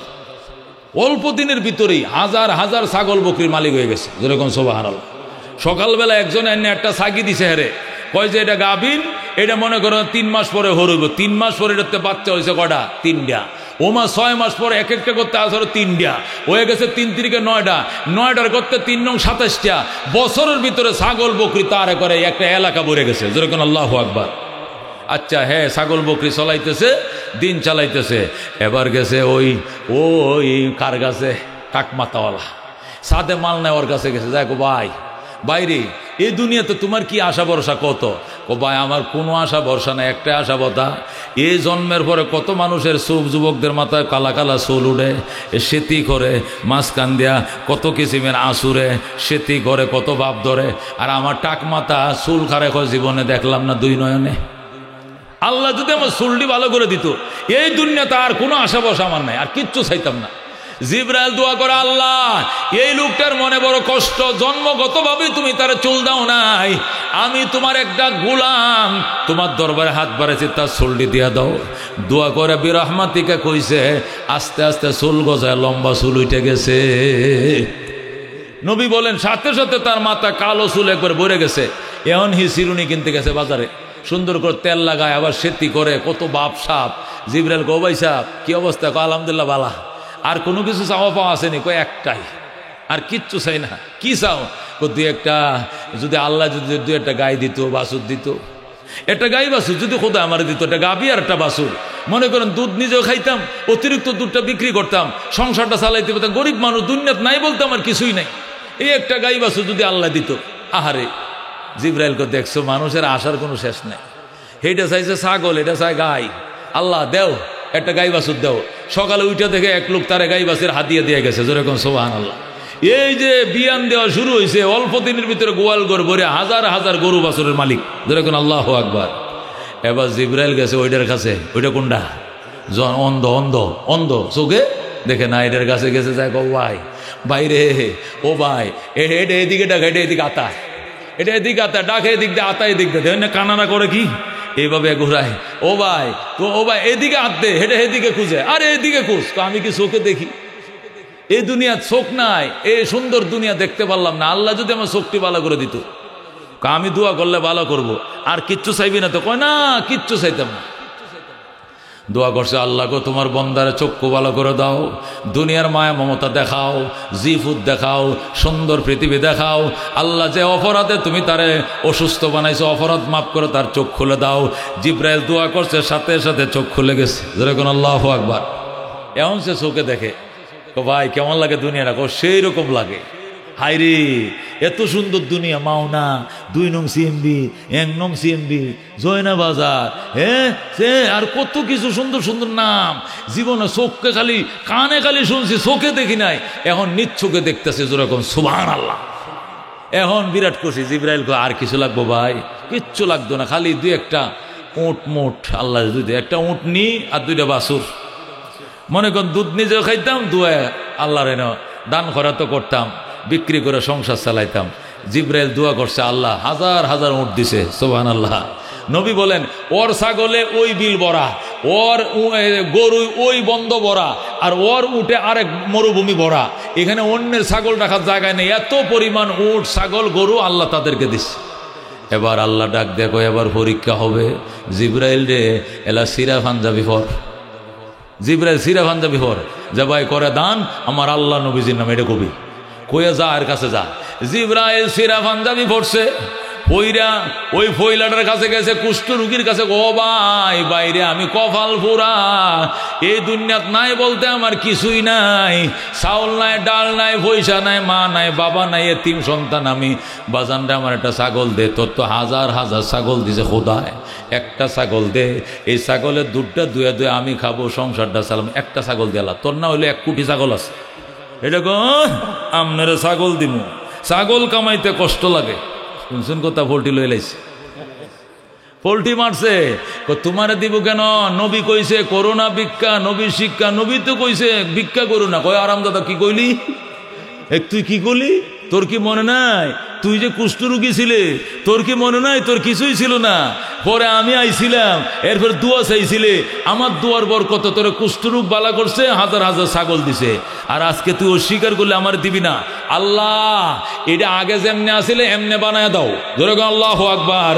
অল্প দিনের ভিতরেই হাজার হাজার ছাগল বকরির মালিক হয়ে গেছে। যেরকম সুবহানাল্লাহ। সকালবেলা একজন এনে একটা ছাগি দিছে, হেরে কয় যে এটা গাভীন, এটা মনে করো 3 মাস পরে হরইব। 3 মাস পরে এটাতে বাচ্চা হয়েছে কটা? 3টা। ওমা 6 মাস পরে এক একটা করতে আসলে 3টা হয়ে গেছে, 3 তিরিকে 9টা, 9টার করতে 3 নং 27টা। বছরের ভিতরে ছাগল বকরি তারে করে একটা এলাকা ভরে গেছে। যেরকম আল্লাহু আকবার। আচ্ছা হ্যাঁ, ছাগল বকরি চলাইতেছে, দিন চালাইতেছে। এবার গেছে ওই কার কাছে? টাকমাতাওয়ালা, সাথে মাল নেওয়ার কাছে গেছে। দেখো ভাই, বাইরে এই দুনিয়াতে তোমার কি আশা ভরসা? কত? ও ভাই আমার কোনো আশা ভরসা নাই, একটা আশা কথা, এই জন্মের পরে কত মানুষের যুবকদের মাথায় কালা কালা চুল উঠে, সেতি করে মাঝখান দিয়া কত কিসিমের আসুরে সেতি করে, কত ভাব ধরে, আর আমার টাকমাতা চুল খারে জীবনে দেখলাম না 2 নয়নে। আল্লাহ যদি আমার চুলটি ভালো করে দিত, এই দুনিয়াতে আর কোনো আশা ভরসা আমার নাই, আর কিচ্ছু চাইতাম না। জিব্রাইল দোয়া করে, আল্লাহ এই লোকটার মনে বড় কষ্ট, জন্মগতভাবে তুমি তার চুল দাও নাই, আমি তোমার একটা গোলাম, তোমার দরবারে হাত বাড়াইছি, তার চুলটি দিয়া দাও। দোয়া করে বিরহমাতিকে কইছে, আস্তে আস্তে চুল গজায় লম্বা চুল উঠে গেছে। নবী বলেন সাথে সাথে তার মাথা কালো চুল একবার ভরে গেছে। এখন চিরুনি কিনতে গেছে বাজারে, সুন্দর করে তেল লাগায়, আবার সেতি করে, কত বাপ সাপ। জিব্রাইল কয়, ভাই সাহেব কি অবস্থা? কয় আলহামদুলিল্লাহ বালা। আর কোনো কিছু চাওয়া পাওয়া আসেনি? কয় একটাই, আর কিচ্ছু চাই না। কি চাও? দুই একটা, যদি আল্লাহ যদি 2 একটা গাই দিত, বাছুর দিত, একটা গাই বাছুর যদি খোদা আমার দিত, একটা গাভী আর একটা বাছুর, মনে করেন দুধ নিজেও খাইতাম, অতিরিক্ত দুধটা বিক্রি করতাম, সংসারটা চালাইতে পারতাম। গরিব মানুষ, দুনিয়াত নাই বলতে আমার কিছুই নাই, এই একটা গাই বাছুর যদি আল্লাহ দিত। আহারে জিব্রাইলকে দেখছো, মানুষের আশার কোনো শেষ নাই। এইটা চাইছে ছাগল, এটা চাই গাই। আল্লাহ দেও একটা গাই বাছুর দেও। সকালে উঠে দেখে এক লোক তারে গাই বাছুর হাতিয়ে দিয়ে গেছে। যেরকম সুবহানাল্লাহ। এই যে বিয়ান দেওয়া শুরু হয়েছে, অল্প দিনের ভিতরে গোয়াল ঘর ভরে হাজার হাজার গরু বাছুরের মালিক। যেরকম আল্লাহু আকবার। এবার জিব্রাইল গেছে ওইটার কাছে। ওইটা কোনটা? অন্ধ অন্ধ অন্ধ চোখে দেখে না, এটার কাছে গেছে। যাই কো ভাই, বাইরে ও ভাই, এটা এদিকে ডাকা, এটা এদিকে আতা, এটা এদিকে আতা, ডাকে এদিক দিয়ে আতা এদিক দিয়ে, কানানা করে কি এইভাবে ঘুরায়, ও ভাই তো ও ভাই এদিকে হাত দে, হেঁটে এদিকে খুঁজে, আরে এদিকে খুঁজ, আমি কি চোখে দেখি? এই দুনিয়া চোখ নাই, এই সুন্দর দুনিয়া দেখতে পারলাম না। আল্লাহ যদি আমার চোখটি ভালো করে দিত, আমি দোয়া করলে ভালো করব, আর কিচ্ছু চাইবি না তো? কয় না, কিচ্ছু চাইতাম না। দোয়া করছে, আল্লাহ গো তোমার বন্দারে চক্ষু ভালো করে দাও, দুনিয়ার মায়া মমতা দেখাও, জিফুদ দেখাও, সুন্দর পৃথিবী দেখাও। আল্লাহ যে অপরাধে তুমি তারে অসুস্থ বানাইছো, অপরাধ মাফ করে তার চোখ খুলে দাও। জিব্রাইল দোয়া করছে, সাথে সাথে চোখ খুলে গেছে। যেরকম আল্লাহু আকবার। এমন সে চোখে দেখে, ভাই কেমন লাগে দুনিয়াটা? সেই রকম লাগে। হাইরে এত সুন্দর দুনিয়া, মাওনা 2 নং সিএমবি, 1 নং সিএমবি, জয়না বাজার, হ্যাঁ সে আর কত কিছু সুন্দর সুন্দর নাম। জীবনে চোখকে খালি, কানে খালি শুনছি, চোখে দেখি নাই, এখন নিজ চোখে দেখতেছে। যেরকম সুবহানাল্লাহ। এখন বিরাট খুশি। জিব্রাইল কয়, আর কিছু লাগবো ভাই? কিচ্ছু লাগতো না, খালি 2-1টা উট মোট, আল্লাহ যদি একটা উট নি আর 2টা বাছুর, মনে করেন দুধ নিজেও খাইতাম, দুয়ে আল্লাহর দান খয়রাত করতাম, বিক্রি করে সংসার চালাইতাম। জিব্রাইল দোয়া করছে, আল্লাহ হাজার হাজার উট দিছে। সুবহানাল্লাহ। নবী বলেন, ওর ছাগলে ওই বিল ভরা, ওর গরু ওই বন্ধ ভরা, আর ওর উঠে আরেক মরুভূমি ভরা। এখানে অন্যের ছাগল রাখার জায়গায় নেই, এত পরিমাণ উট ছাগল গরু আল্লাহ তাদেরকে দিচ্ছে। এবার আল্লাহ ডাক দেখো, এবার পরীক্ষা হবে। জিব্রাইল রে এলা সিরা panjabi for, Jibrail Sira panjabi for, যে ভাই করে দান আমার আল্লাহ নবীজির নামে, এটা কবি কয়ে যা, আর কাছে যা। জিব্রাইল সিরা পাঞ্জাবি পড়ছে, পইরা ওই ফইলাটার কাছে গেছে, কুষ্ঠ রুগীর কাছে। ও ভাই, বাইরে আমি কপাল পুরা, এই দুনিয়াত নাই বলতে আমার কিছুই নাই, চাউল নাই, ডাল নাই, পয়সা নাই, মা নাই, বাবা নাই, এতিম সন্তান আমি। বাজানরে আমার একটা ছাগল দে, তোর তো হাজার হাজার ছাগল দিছে খোদায়, একটা ছাগল দে, এই ছাগলের দুধটা দুয়ে দুয়ে আমি খাবো, সংসারটা চালাম, একটা ছাগল দিয়ালা। তোর না হইলে 1 কোটি ছাগল আছে, এটা আপনারা ছাগল দিমু। ছাগল কামাইতে কষ্ট লাগে, শুনছেন কথা? পোল্ট্রি লই লাইছে, পোল্ট্রি মারছে। তোমারে দিব কেন? নবী কইছে করোনা ভিক্ষা, নবী শিক্ষা। নবী তো কইছে ভিক্ষা করো না। কয় আরাম দাদা কি কইলি? তুই কি করলি? তোর কি মনে নাই তুই যে কুষ্ঠরোগী ছিলে? তোর কি মনে নাই তোর কিছুই ছিল না? পরে আমি আইছিলাম, এরপর দোয়া চাইছিলে, আমার দোয়ার বরকত তোরে কুষ্ঠরোগ বালা করছে, হাজার হাজার ছাগল দিছে। আর আজকে তুই অস্বীকার করলে আমার দিবি না। আল্লাহ এটা আগে যেমনে আসলে এমনে বানায় দাও। যেরকম আল্লাহু আকবার।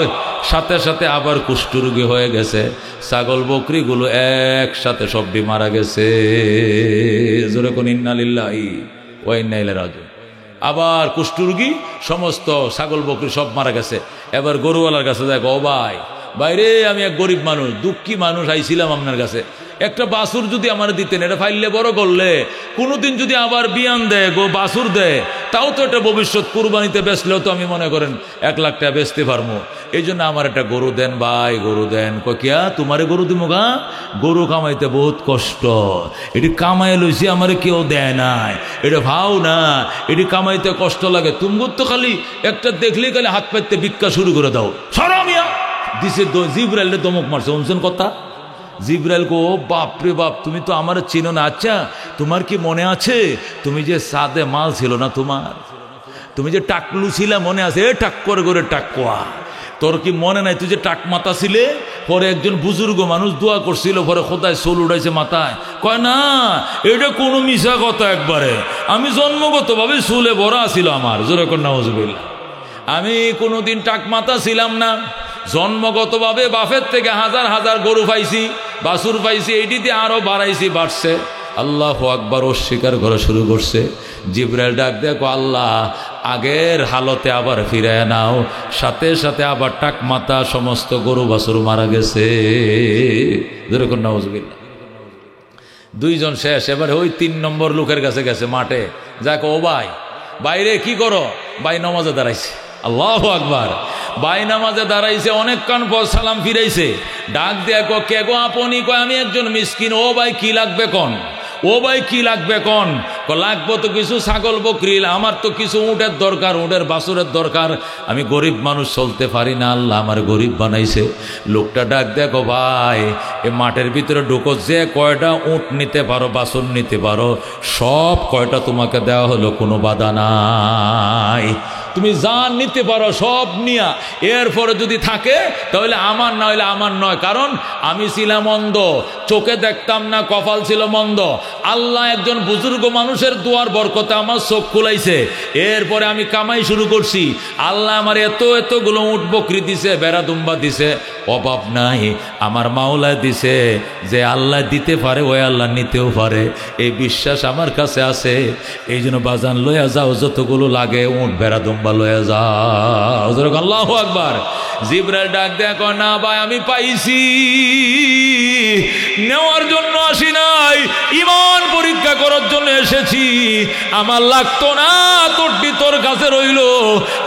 সাথে সাথে আবার কুষ্ঠরোগী হয়ে গেছে, ছাগল বকরিগুলো একসাথে সবটি মারা গেছে। যেরকম ইন্না লিল্লাহি ওয়া ইন্না ইলাইহি রাজিউন। আবার কুষ্ঠরোগী সমস্ত ছাগল বকরি সব মারা গেছে। এবার গরুওয়ালার কাছে যায়, ও ভাই, বাইরে আমি এক গরিব মানুষ, দুঃখী মানুষ, আইছিলাম আপনার কাছে, একটা বাছুর যদি আমার দিতেন, এটা ফাইললে বড় করলে কোনোদিন যদি আবার বিয়ান দেয়, বাছুর দেয়, তাও তো একটা ভবিষ্যৎ কুরবানিতে বেচলেও তো আমি মনে করেন 1 লাখ টাকা বেচতে পারবো। এই জন্য আমার একটা গরু দেন ভাই, গরু দেন। কিয়া তোমারে গরু দিব গা? গরু কামাইতে বহুত কষ্ট, এটি কামাই লইছি, আমার কেউ দেয় নাই, এটা ভাও না, এটি কামাইতে কষ্ট লাগে। তুমি তো খালি একটা দেখলে খালি হাত পাইতে ভিক্ষা শুরু করে দাও। সরামিয়া দিছে, জিব্রাইল দমক মারছে। শুনছেন কথা? জিব্রাইল কো, বাপ রে বাপ, তুমি তো আমার চিনো না। আচ্ছা তোমার কি মনে আছে তুমি যে সাদে মাল ছিল না তোমার, তুমি যে টাকলু ছিলে, মনে আছে? টাক করে টাকুয়া, তোর কি মনে নাই তুই যে টাক মাথা ছিলে? পরে একজন বুজুর্গ মানুষ দোয়া করছিল, পরে খোদায় চুল উঠাইছে মাথায়। কয় না, এটা কোনো মিশা কথা একবারে, আমি জন্মগতভাবে চুলে ভরা ছিল আমার। জোরে কর নাউজুবিল্লাহ। আমি কোনোদিন টাক মাথা ছিলাম না, জন্মগতভাবে বাপের থেকে হাজার হাজার গরু পাইছি, বাছুর পাইছি, এইটিতে আরো বাড়াইছি, বাড়ছে। আল্লাহু আকবার অস্বীকার করা শুরু করছে। জিব্রাইল ডাক দেখো, আল্লাহ আগের হালতে আবার ফিরায় নাও। সাথে সাথে আবার টাক মাথা সমস্ত গরু বাছুর মারা গেছে। যেরকম নাউজুবিল্লাহ। 2 জন শেষ। এবারে ওই 3 নম্বর লোকের কাছে গেছে মাঠে, যাক, ও ভাই, বাইরে কি করো? ভাই নামাজে দাঁড়াইছে। আল্লাহু আকবার। ভাই নামাজে দাঁড়াইছে, অনেক কান পর সালাম ফিরাইছে। ডাক দিয়ে কে গো আপনি? কয় আমি একজন মিসকিন। ও ভাই কি লাগবে কোন? ও ভাই কি লাগবে কোন? লাগবো তো কিছু ছাগল বকরি, আমার তো কিছু উটের দরকার, উটের বাছুরের দরকার। আমি গরিব মানুষ, চলতে পারি না, আল্লাহ আমার গরিব বানাইছে। লোকটা ডাক দেখো, ভাই এ মাঠের ভিতরে ঢুকো, যে কয়টা উট নিতে পারো, বাছুর নিতে পারো, সব কয়টা তোমাকে দেওয়া হলো, কোনো বাধা নাই। তুমি যা নিতে পারো সব নিয়া, এরপরে যদি থাকে তাহলে আমার না হইলে আমার নয়, কারণ আমি ছিলাম অন্ধ, চোখে দেখতাম না, কপাল ছিল মন্দ। আল্লাহ একজন বুজুর্গ মানুষের দোয়ার বরকতে আমার চোখ খুলাইছে, এরপরে আমি কামাই শুরু করছি। আল্লাহ আমার এতগুলো উট বকরি দিছে, বেড়া দুম্বা দিছে, অভাব নাই। আমার মাওলা দিছে, যে আল্লাহ দিতে পারে ওই আল্লাহ নিতেও পারে, এই বিশ্বাস আমার কাছে আছে। এই জন্য বাজান লইয়া যাও, যতগুলো লাগে উট বেড়া দুম্বা লইয়া যাও। আল্লাহু আকবার। জিবরাইল ডাক দেখো, না ভাই আমি পাইছি, নেওয়ার জন্য আসি নাই, ঈমান পরীক্ষা করার জন্য এসেছি। আমার লাগতো না, তোরটি তোর কাছে রইল।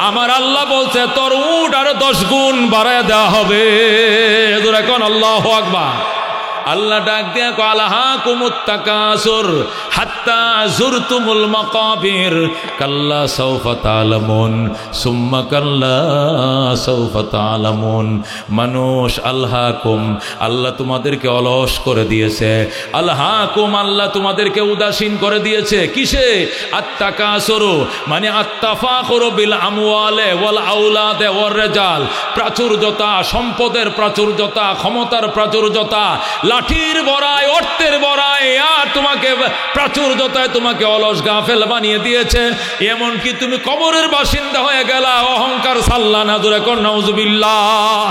আমার আল্লাহ বলছে তোর উট আরো 10 গুণ বাড়ায় দেওয়া হবে। এখন আল্লাহু আকবার। আল্লাহ ডাক দিয়া কয়, আলহাকুমুত তাকাসুর হাত্তা যুরতুমুল মাকাবির কাল্লা সাউফা তা'লামুন সুম্মা কাল্লা সাউফা তা'লামুন। মানুষ, আলহাকুম, আল্লাহ তোমাদেরকে অলস করে দিয়েছে। আলহাকুম, আল্লাহ তোমাদেরকে উদাসীন করে দিয়েছে। কিসে? আত-তাকাসুরু মানে আত-তাফাখুরু বিল আমওয়ালে ওয়াল আওলাদে ওয়ার রিজাল। প্রাচুর্যতা, সম্পদের প্রাচুর্যতা, ক্ষমতার প্রাচুর্যতা, লাঠির বড়াই, অর্থের বড়াই, আর তোমাকে প্রাচুর্যতায় তোমাকে অলস গাফেল বানিয়ে দিয়েছে। এমনকি তুমি কবরের বাসিন্দা হয়ে গেলা, অহংকার সাল্লা না, জোরে কর নাউজুবিল্লাহ।